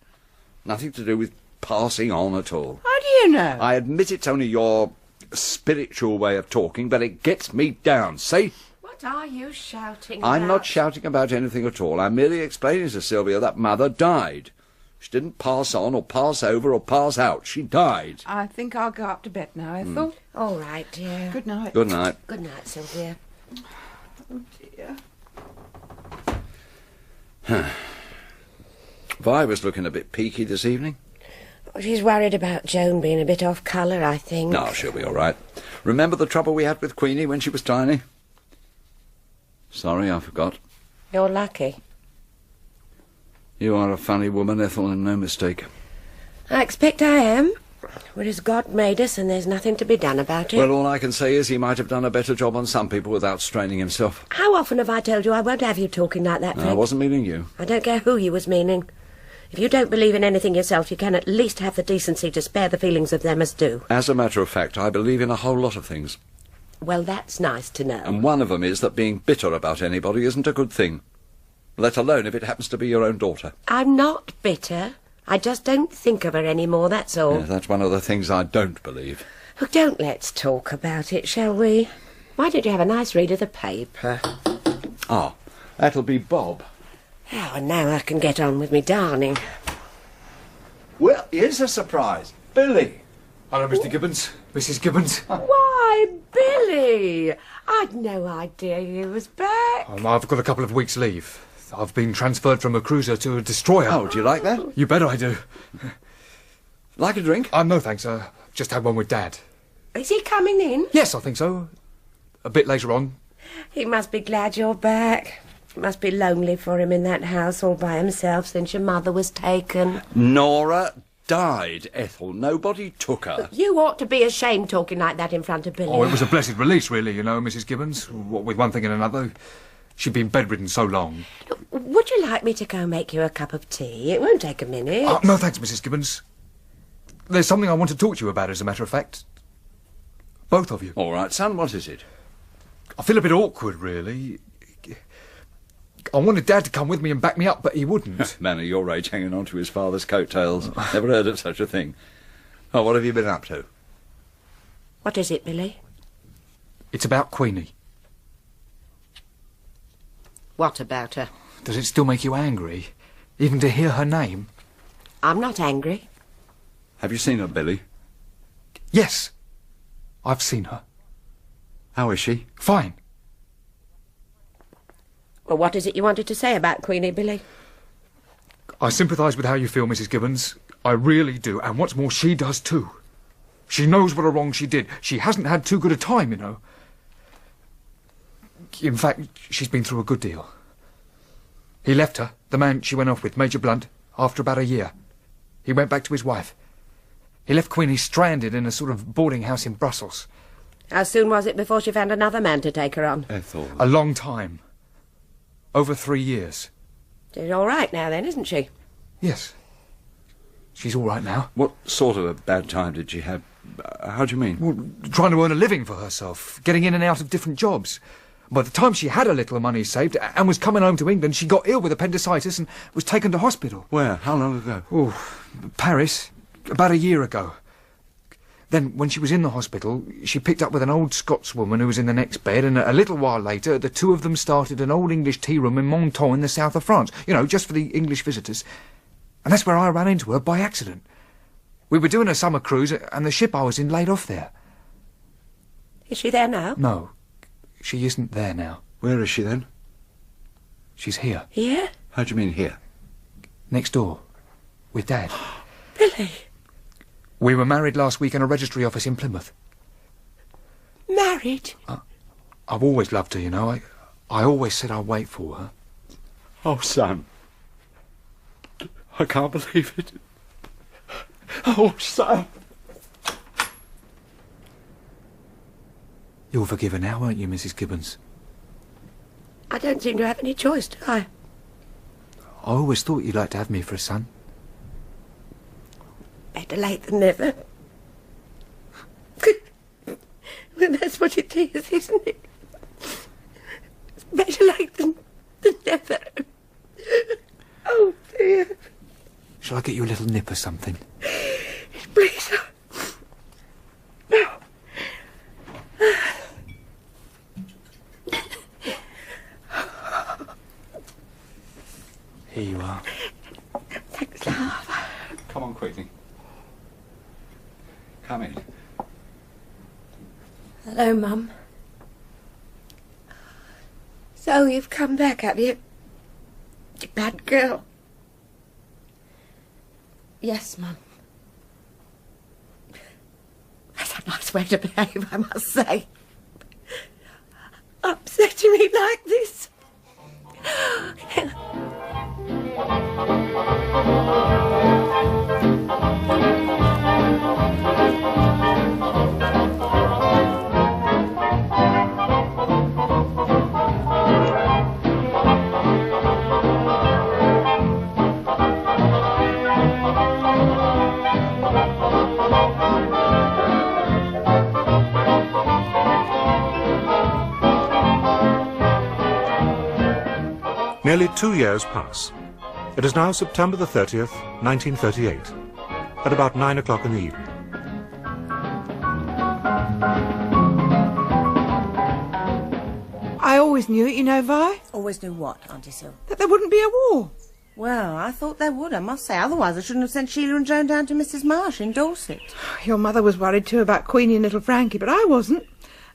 Speaker 5: Nothing to do with passing on at all.
Speaker 4: How do you know?
Speaker 5: I admit it's only your spiritual way of talking, but it gets me down, see?
Speaker 3: What are you shouting about?
Speaker 5: I'm not shouting about anything at all. I'm merely explaining to Sylvia that Mother died. She didn't pass on or pass over or pass out. She died.
Speaker 4: I think I'll go up to bed now, Ethel.
Speaker 3: All right, dear.
Speaker 4: Good night.
Speaker 5: Good night.
Speaker 3: Good night, Sylvia.
Speaker 4: Oh, dear.
Speaker 5: Vi was looking a bit peaky this evening.
Speaker 3: She's worried about Joan being a bit off colour, I think.
Speaker 5: No, she'll be all right. Remember the trouble we had with Queenie when she was tiny? Sorry, I forgot.
Speaker 3: You're lucky.
Speaker 5: You are a funny woman, Ethel, and no mistake.
Speaker 3: I expect I am. We're as God made us, and there's nothing to be done about it.
Speaker 5: Well, all I can say is he might have done a better job on some people without straining himself.
Speaker 3: How often have I told you I won't have you talking like that, Fred?
Speaker 5: I wasn't meaning you.
Speaker 3: I don't care who you was meaning. If you don't believe in anything yourself, you can at least have the decency to spare the feelings of them as do.
Speaker 5: As a matter of fact, I believe in a whole lot of things.
Speaker 3: Well, that's nice to know.
Speaker 5: And one of them is that being bitter about anybody isn't a good thing. Let alone if it happens to be your own daughter.
Speaker 3: I'm not bitter. I just don't think of her anymore, that's all.
Speaker 5: Yeah, that's one of the things I don't believe.
Speaker 3: Look, don't let's talk about it, shall we? Why don't you have a nice read of the paper?
Speaker 5: Ah, that'll be Bob.
Speaker 3: Oh, and now I can get on with me darning.
Speaker 5: Well, here's a surprise. Billy.
Speaker 11: Hello, Mr. Gibbons. Mrs. Gibbons.
Speaker 3: Why, Billy! I'd no idea you was back.
Speaker 11: I've got a couple of weeks' leave. I've been transferred from a cruiser to a destroyer.
Speaker 5: Oh, do you like that?
Speaker 11: You bet I do.
Speaker 5: Like a drink?
Speaker 11: No, thanks. Just had one with Dad.
Speaker 3: Is he coming in?
Speaker 11: Yes, I think so. A bit later on.
Speaker 3: He must be glad you're back. It must be lonely for him in that house all by himself since your mother was taken.
Speaker 5: Nora died, Ethel. Nobody took her.
Speaker 3: You ought to be ashamed talking like that in front of Billy.
Speaker 11: Oh, it was a blessed release, really, you know, Mrs. Gibbons. What with one thing and another. She'd been bedridden so long.
Speaker 3: Would you like me to go make you a cup of tea? It won't take a minute.
Speaker 11: No, thanks, Mrs. Gibbons. There's something I want to talk to you about, as a matter of fact. Both of you.
Speaker 5: All right, son, what is it?
Speaker 11: I feel a bit awkward, really. I wanted Dad to come with me and back me up, but he wouldn't.
Speaker 5: Man of your age hanging on to his father's coattails. Never heard of such a thing. Oh, what have you been up to?
Speaker 3: What is it, Billy?
Speaker 11: It's about Queenie.
Speaker 3: What about her?
Speaker 11: Does it still make you angry? Even to hear her name?
Speaker 3: I'm not angry.
Speaker 5: Have you seen her, Billy?
Speaker 11: Yes. I've seen her.
Speaker 5: How is she?
Speaker 11: Fine.
Speaker 3: Well, what is it you wanted to say about Queenie, Billy?
Speaker 11: I sympathise with how you feel, Mrs. Gibbons. I really do. And what's more, she does too. She knows what a wrong she did. She hasn't had too good a time, you know. In fact, she's been through a good deal. He left her, the man she went off with, Major Blunt, after about a year. He went back to his wife. He left Queenie stranded in a sort of boarding house in Brussels.
Speaker 3: How soon was it before she found another man to take her on?
Speaker 5: Ethel.
Speaker 11: A long time. Over 3 years.
Speaker 3: She's all right now, then, isn't she?
Speaker 11: Yes. She's all right now.
Speaker 5: What sort of a bad time did she have? How do you mean?
Speaker 11: Well, trying to earn a living for herself, getting in and out of different jobs. By the time she had a little money saved and was coming home to England, she got ill with appendicitis and was taken to hospital.
Speaker 5: Where? How long ago?
Speaker 11: Oh, Paris. About a year ago. Then, when she was in the hospital, she picked up with an old Scotswoman who was in the next bed, and a little while later, the two of them started an old English tea room in Menton in the south of France. You know, just for the English visitors. And that's where I ran into her by accident. We were doing a summer cruise, and the ship I was in laid off there.
Speaker 3: Is she there now?
Speaker 11: No. She isn't there now.
Speaker 5: Where is she then?
Speaker 11: She's here.
Speaker 3: Here?
Speaker 5: How do you mean here?
Speaker 11: Next door. With Dad.
Speaker 3: Billy.
Speaker 11: We were married last week in a registry office in Plymouth.
Speaker 3: Married?
Speaker 11: I've always loved her, you know. I always said I'd wait for her.
Speaker 5: Oh, Sam. I can't believe it. Oh, Sam.
Speaker 11: You'll forgive her now, won't you, Mrs. Gibbons?
Speaker 3: I don't seem to have any choice, do I?
Speaker 11: I always thought you'd like to have me for a son.
Speaker 3: Better late than never. Well, that's what it is, isn't it? It's better late than never. Oh, dear.
Speaker 11: Shall I get you a little nip or something?
Speaker 3: Please.
Speaker 11: Here you are.
Speaker 3: Thanks, love.
Speaker 5: Come on, Queenie. Come in.
Speaker 3: Hello, Mum. So you've come back, have you? You bad girl. Yes, Mum. That's a nice way to behave, I must say. Upsetting me like this.
Speaker 1: Nearly 2 years pass. It is now September the 30th, 1938, at about 9 o'clock in the evening.
Speaker 4: I always knew it, you know, Vi.
Speaker 12: Always knew what, Auntie Sil?
Speaker 4: That there wouldn't be a war.
Speaker 12: Well, I thought there would, I must say. Otherwise I shouldn't have sent Sheila and Joan down to Mrs. Marsh in Dorset.
Speaker 4: Your mother was worried too about Queenie and little Frankie, but I wasn't.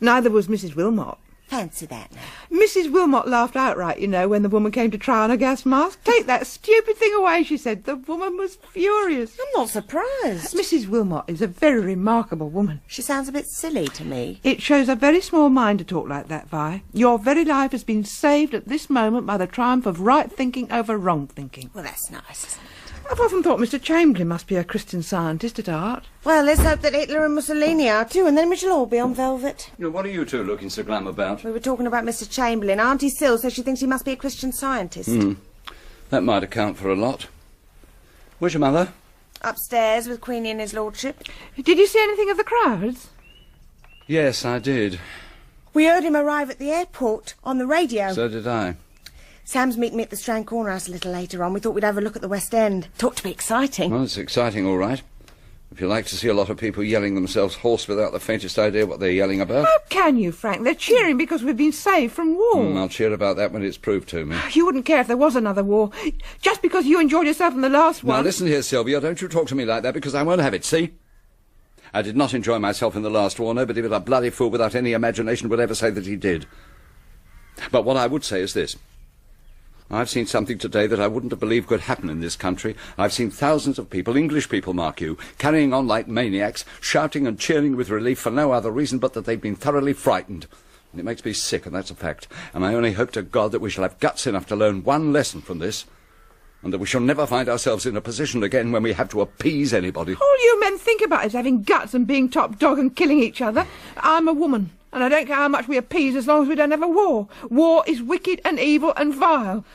Speaker 4: Neither was Mrs. Wilmot.
Speaker 12: Fancy that now.
Speaker 4: Mrs. Wilmot laughed outright, you know, when the woman came to try on her gas mask. Take that stupid thing away, she said. The woman was furious.
Speaker 12: I'm not surprised.
Speaker 4: Mrs. Wilmot is a very remarkable woman.
Speaker 12: She sounds a bit silly to me.
Speaker 4: It shows a very small mind to talk like that, Vi. Your very life has been saved at this moment by the triumph of right thinking over wrong thinking.
Speaker 12: Well, that's nice, isn't it?
Speaker 4: I've often thought Mr. Chamberlain must be a Christian Scientist at heart.
Speaker 12: Well, let's hope that Hitler and Mussolini are too, and then we shall all be on velvet.
Speaker 5: You know, what are you two looking so glum about?
Speaker 12: We were talking about Mr. Chamberlain. Auntie Sil says she thinks he must be a Christian Scientist.
Speaker 5: That might account for a lot. Where's your mother?
Speaker 12: Upstairs with Queenie and his lordship.
Speaker 4: Did you see anything of the crowds?
Speaker 5: Yes, I did.
Speaker 12: We heard him arrive at the airport on the radio.
Speaker 5: So did I.
Speaker 12: Sam's meeting me at the Strand Corner House a little later on. We thought we'd have a look at the West End. Talked to be exciting.
Speaker 5: Well, it's exciting, all right. If you like to see a lot of people yelling themselves hoarse without the faintest idea what they're yelling about.
Speaker 4: How can you, Frank? They're cheering because we've been saved from war.
Speaker 5: I'll cheer about that when it's proved to me.
Speaker 4: You wouldn't care if there was another war. Just because you enjoyed yourself in the last one.
Speaker 5: Now, listen here, Sylvia. Don't you talk to me like that, because I won't have it, see? I did not enjoy myself in the last war. Nobody but a bloody fool without any imagination would ever say that he did. But what I would say is this. I've seen something today that I wouldn't have believed could happen in this country. I've seen thousands of people, English people, mark you, carrying on like maniacs, shouting and cheering with relief for no other reason but that they've been thoroughly frightened. And it makes me sick, and that's a fact. And I only hope to God that we shall have guts enough to learn one lesson from this, and that we shall never find ourselves in a position again when we have to appease anybody.
Speaker 4: All you men think about is having guts and being top dog and killing each other. I'm a woman, and I don't care how much we appease as long as we don't have a war. War is wicked and evil and vile.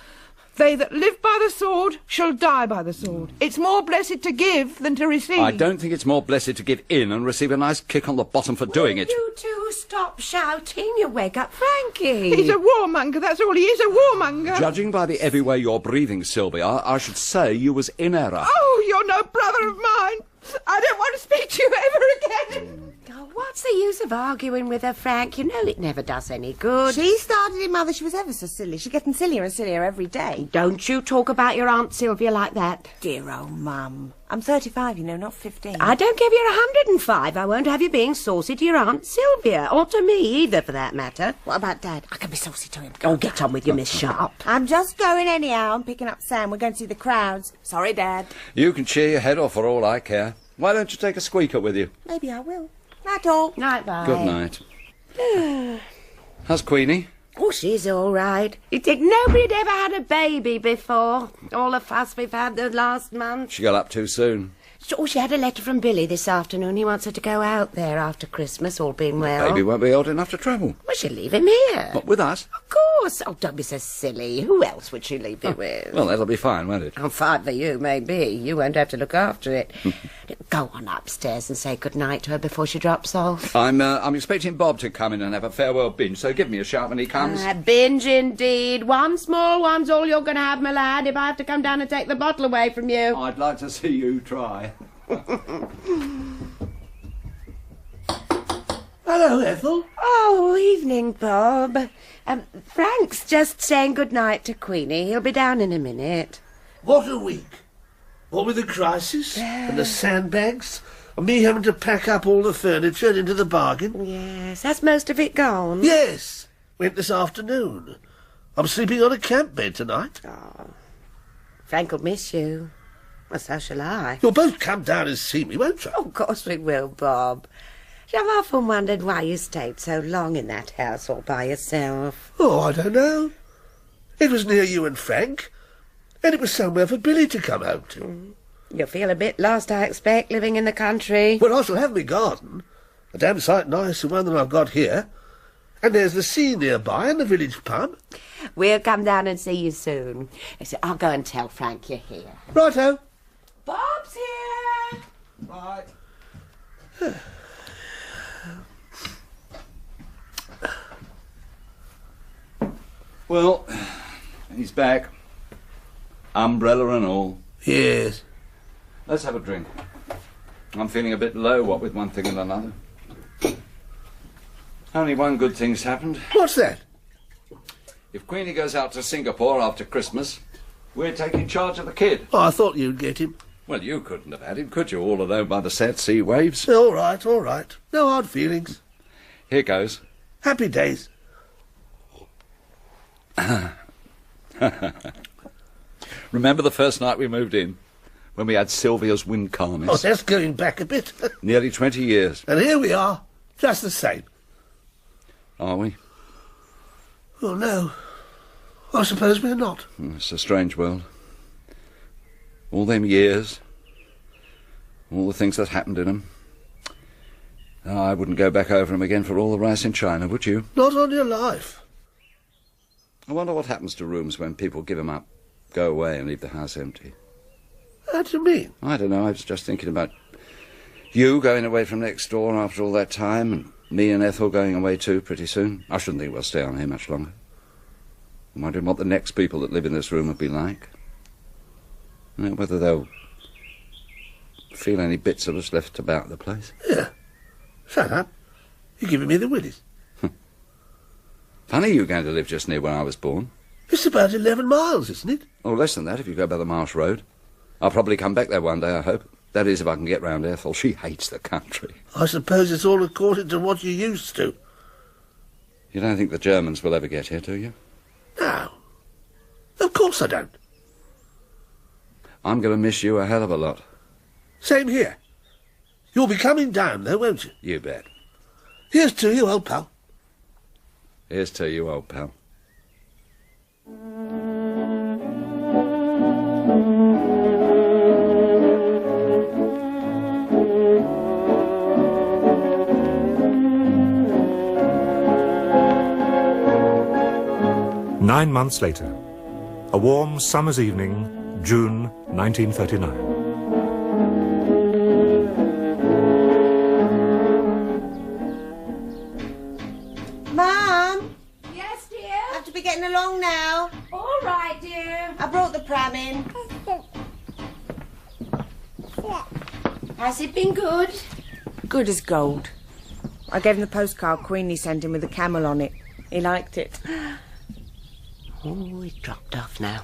Speaker 4: They that live by the sword shall die by the sword. It's more blessed to give than to receive.
Speaker 5: I don't think it's more blessed to give in and receive a nice kick on the bottom for doing it.
Speaker 3: You two stop shouting. You wake up Frankie.
Speaker 4: He's a warmonger, that's all he is, a warmonger.
Speaker 5: Judging by the every way you're breathing, Sylvia, I should say you was in error.
Speaker 4: Oh, you're no brother of mine. I don't want to speak to you ever again.
Speaker 3: Oh, what's the use of arguing with her, Frank? You know it never does any good.
Speaker 12: She started it, Mother. She was ever so silly. She's getting sillier and sillier every day.
Speaker 3: Don't you talk about your Aunt Sylvia like that.
Speaker 12: Dear old Mum. I'm 35, you know, not 15.
Speaker 3: I don't give you 105. I won't have you being saucy to your Aunt Sylvia, or to me either, for that matter.
Speaker 12: What about Dad? I can be saucy to him.
Speaker 3: Oh, get on with you, Miss Sharp.
Speaker 12: I'm just going anyhow. I'm picking up Sam. We're going to see the crowds. Sorry, Dad.
Speaker 5: You can cheer your head off for all I care. Why don't you take a squeaker with you?
Speaker 12: Maybe I will. Night all.
Speaker 3: Night, bye.
Speaker 5: Good night. How's Queenie?
Speaker 3: Oh, she's all right. You'd think nobody had ever had a baby before. All the fuss we've had the last month.
Speaker 5: She got up too soon.
Speaker 3: Oh, she had a letter from Billy this afternoon. He wants her to go out there after Christmas, all being well.
Speaker 5: Baby won't be old enough to travel.
Speaker 3: Well, she'll leave him here.
Speaker 5: What, with us?
Speaker 3: Of course. Oh, don't be so silly. Who else would she leave it with?
Speaker 5: Well, that'll be fine, won't it?
Speaker 3: Oh, fine for you, maybe. You won't have to look after it. Go on upstairs and say good-night to her before she drops off.
Speaker 5: I'm expecting Bob to come in and have a farewell binge, so give me a shout when he comes.
Speaker 3: Binge, indeed. One small one's all you're going to have, my lad, if I have to come down and take the bottle away from you.
Speaker 5: I'd like to see you try.
Speaker 6: Hello, Ethel.
Speaker 3: Oh, evening, Bob. Frank's just saying good-night to Queenie. He'll be down in a minute.
Speaker 6: What a week. What with the crisis and the sandbags and me having to pack up all the furniture into the bargain.
Speaker 3: Yes, that's most of it gone.
Speaker 6: Yes, went this afternoon. I'm sleeping on a camp bed tonight.
Speaker 3: Oh, Frank'll miss you. Well, so shall I.
Speaker 6: You'll both come down and see me, won't you?
Speaker 3: Oh, of course we will, Bob. I've often wondered why you stayed so long in that house all by yourself.
Speaker 6: Oh, I don't know. It was near you and Frank, and it was somewhere for Billy to come home to.
Speaker 3: You'll feel a bit lost, I expect, living in the country.
Speaker 6: Well, I shall have my garden. A damn sight nicer one than I've got here. And there's the sea nearby and the village pub.
Speaker 3: We'll come down and see you soon. So I'll go and tell Frank you're here.
Speaker 6: Righto.
Speaker 3: Bob's here.
Speaker 5: Right. Well, he's back. Umbrella and all.
Speaker 6: Yes.
Speaker 5: Let's have a drink. I'm feeling a bit low, what with one thing and another. Only one good thing's happened.
Speaker 6: What's that?
Speaker 5: If Queenie goes out to Singapore after Christmas, we're taking charge of the kid.
Speaker 6: Oh, I thought you'd get him.
Speaker 5: Well, you couldn't have had him, could you, all alone by the sad sea waves?
Speaker 6: All right, all right. No hard feelings.
Speaker 5: Here goes.
Speaker 6: Happy days.
Speaker 5: Remember the first night we moved in? When we had Sylvia's wind calmness?
Speaker 6: Oh, that's going back a bit.
Speaker 5: Nearly 20 years.
Speaker 6: And here we are, just the same.
Speaker 5: Are we?
Speaker 6: Oh, no. I suppose we're not.
Speaker 5: It's a strange world. All them years, all the things that happened in 'em. Oh, I wouldn't go back over 'em again for all the rice in China, would you?
Speaker 6: Not on your life.
Speaker 5: I wonder what happens to rooms when people give 'em up, go away and leave the house empty.
Speaker 6: How do you mean?
Speaker 5: I don't know, I was just thinking about you going away from next door after all that time, and me and Ethel going away too pretty soon. I shouldn't think we'll stay on here much longer. I'm wondering what the next people that live in this room will be like. You know, whether they'll feel any bits of us left about the place.
Speaker 6: Yeah. Shut up. You're giving me the willies.
Speaker 5: Funny you're going to live just near where I was born.
Speaker 6: It's about 11 miles, isn't it?
Speaker 5: Oh, less than that if you go by the Marsh Road. I'll probably come back there one day, I hope. That is, if I can get round Ethel. She hates the country.
Speaker 6: I suppose it's all according to what you used to.
Speaker 5: You don't think the Germans will ever get here, do you?
Speaker 6: No. Of course I don't.
Speaker 5: I'm going to miss you a hell of a lot.
Speaker 6: Same here. You'll be coming down, though, won't you?
Speaker 5: You bet.
Speaker 6: Here's to you, old pal.
Speaker 5: Here's to you, old pal.
Speaker 1: Nine months later, a warm summer's evening, June 1939.
Speaker 12: Mum?
Speaker 10: Yes, dear?
Speaker 12: I have to be getting along now.
Speaker 10: All right, dear.
Speaker 12: I brought the pram in.
Speaker 3: Has it been good?
Speaker 12: Good as gold. I gave him the postcard Queenie sent him with a camel on it. He liked it.
Speaker 3: Oh, it dropped off now.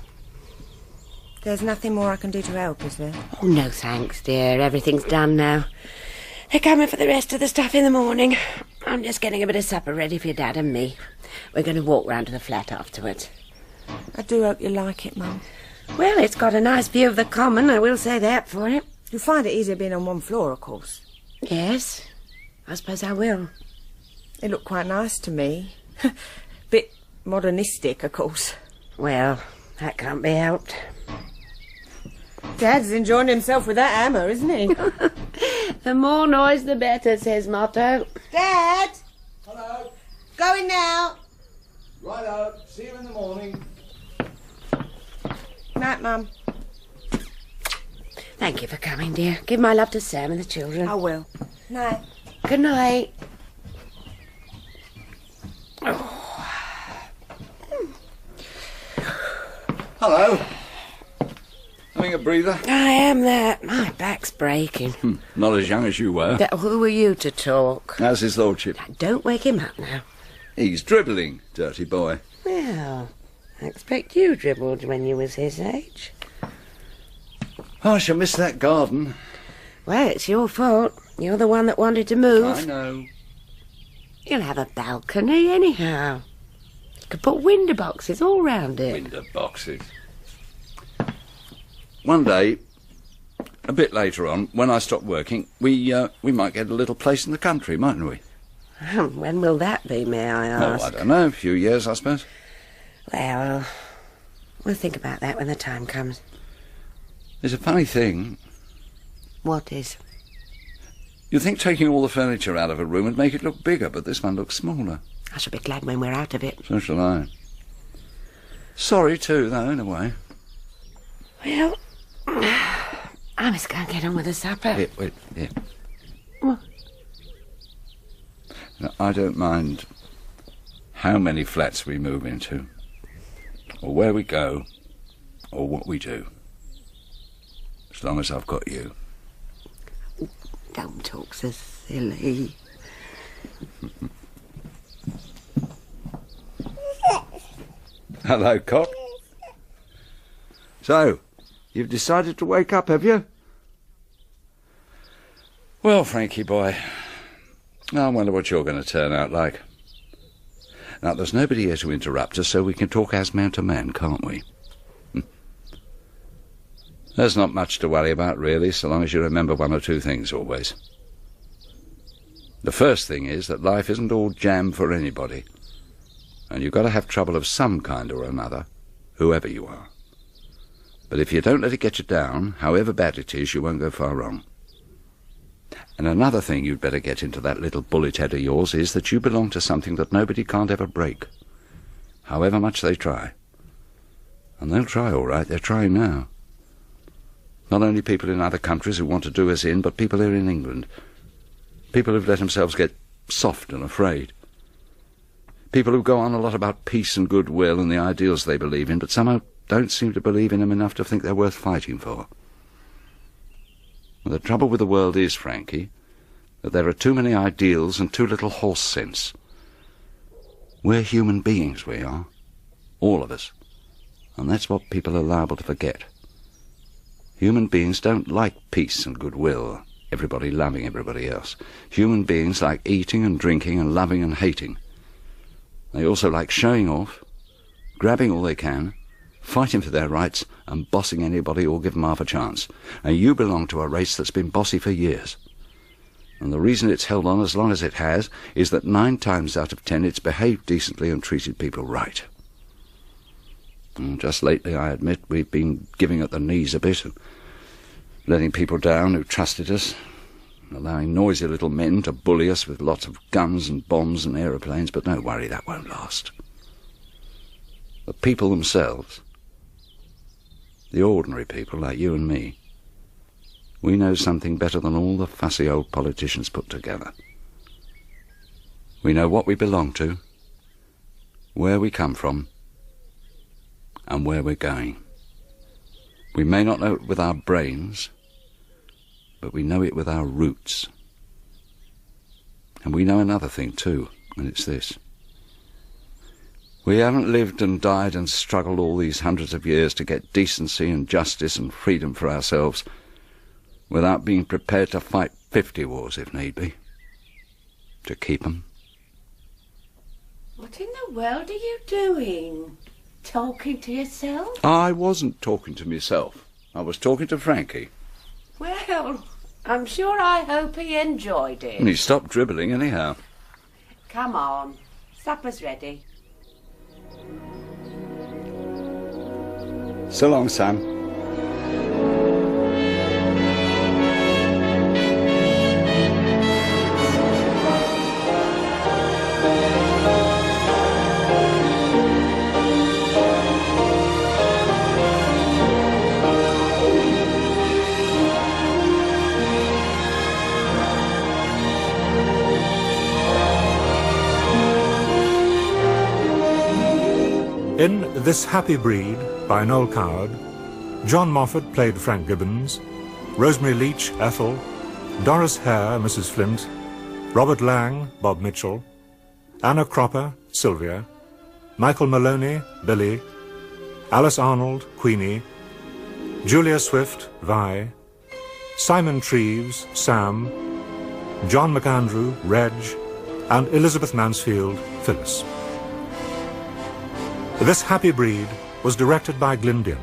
Speaker 12: There's nothing more I can do to help, is there?
Speaker 3: Oh, no thanks, dear. Everything's done now. They're coming for the rest of the stuff in the morning. I'm just getting a bit of supper ready for your dad and me. We're going to walk round to the flat afterwards.
Speaker 12: I do hope you like it, Mum.
Speaker 3: Well, it's got a nice view of the common, I will say that for it.
Speaker 12: You'll find it easier being on one floor, of course.
Speaker 3: Yes, I suppose I will.
Speaker 12: It looked quite nice to me. Bit modernistic, of course.
Speaker 3: Well, that can't be helped.
Speaker 12: Dad's enjoying himself with that hammer, isn't he?
Speaker 3: The more noise, the better, says Motto.
Speaker 12: Dad!
Speaker 6: Hello.
Speaker 12: Going now.
Speaker 6: Righto. See you in the morning.
Speaker 12: Night, Mum.
Speaker 3: Thank you for coming, dear. Give my love to Sam and the children.
Speaker 12: I will. Night.
Speaker 3: Good night.
Speaker 5: Hello. Having a breather?
Speaker 3: I am that. My back's breaking.
Speaker 5: Not as young as you were.
Speaker 3: Who are you to talk?
Speaker 5: How's his lordship?
Speaker 3: Don't wake him up now.
Speaker 5: He's dribbling, dirty boy.
Speaker 3: Well, I expect you dribbled when you was his age.
Speaker 5: I shall miss that garden.
Speaker 3: Well, it's your fault. You're the one that wanted to move.
Speaker 5: I know.
Speaker 3: You'll have a balcony anyhow. You could put window boxes all round it.
Speaker 5: Window boxes. One day, a bit later on, when I stop working, we might get a little place in the country, mightn't we?
Speaker 3: When will that be, may I ask?
Speaker 5: Oh, I don't know. A few years, I suppose.
Speaker 3: Well, we'll think about that when the time comes.
Speaker 5: There's a funny thing.
Speaker 3: What is?
Speaker 5: You think taking all the furniture out of a room would make it look bigger, but this one looks smaller.
Speaker 3: I shall be glad when we're out of it.
Speaker 5: So shall I. Sorry, too, though, in a way.
Speaker 3: Well, I must go and get on with the supper.
Speaker 5: Wait.
Speaker 3: What?
Speaker 5: Now, I don't mind how many flats we move into, or where we go, or what we do, as long as I've got you.
Speaker 3: Don't talk so silly.
Speaker 5: Hello, Cock. So, you've decided to wake up, have you? Well, Frankie boy, I wonder what you're going to turn out like. Now, there's nobody here to interrupt us, so we can talk as man to man, can't we? There's not much to worry about, really, so long as you remember one or two things always. The first thing is that life isn't all jam for anybody, and you've got to have trouble of some kind or another, whoever you are. But if you don't let it get you down, however bad it is, you won't go far wrong. And another thing you'd better get into that little bullet head of yours is that you belong to something that nobody can't ever break, however much they try. And they'll try all right, they're trying now. Not only people in other countries who want to do us in, but people here in England. People who've let themselves get soft and afraid. People who go on a lot about peace and goodwill and the ideals they believe in, but somehow don't seem to believe in them enough to think they're worth fighting for. Well, the trouble with the world is, Frankie, that there are too many ideals and too little horse sense. We're human beings, we are. All of us. And that's what people are liable to forget. Human beings don't like peace and goodwill, everybody loving everybody else. Human beings like eating and drinking and loving and hating. They also like showing off, grabbing all they can, fighting for their rights and bossing anybody who'll give them half a chance. And you belong to a race that's been bossy for years. And the reason it's held on as long as it has is that 9 times out of 10 it's behaved decently and treated people right. And just lately, I admit, we've been giving at the knees a bit, and letting people down who trusted us, allowing noisy little men to bully us with lots of guns and bombs and aeroplanes, but don't worry, that won't last. The people themselves, the ordinary people like you and me, we know something better than all the fussy old politicians put together. We know what we belong to, where we come from, and where we're going. We may not know it with our brains, but we know it with our roots. And we know another thing too, and it's this. We haven't lived and died and struggled all these hundreds of years to get decency and justice and freedom for ourselves without being prepared to fight 50 wars if need be, to keep them.
Speaker 3: What in the world are you doing? Talking to yourself?
Speaker 5: I wasn't talking to myself. I was talking to Frankie.
Speaker 3: Well, I'm sure I hope he enjoyed it.
Speaker 5: And he stopped dribbling anyhow.
Speaker 3: Come on, supper's ready.
Speaker 5: So long, Sam.
Speaker 1: In This Happy Breed by Noel Coward, John Moffatt played Frank Gibbons, Rosemary Leach, Ethel, Doris Hare, Mrs. Flint, Robert Lang, Bob Mitchell, Anna Cropper, Sylvia, Michael Maloney, Billy, Alice Arnold, Queenie, Julia Swift, Vi, Simon Treves, Sam, John McAndrew, Reg, and Elizabeth Mansfield, Phyllis. This Happy Breed was directed by Glyn.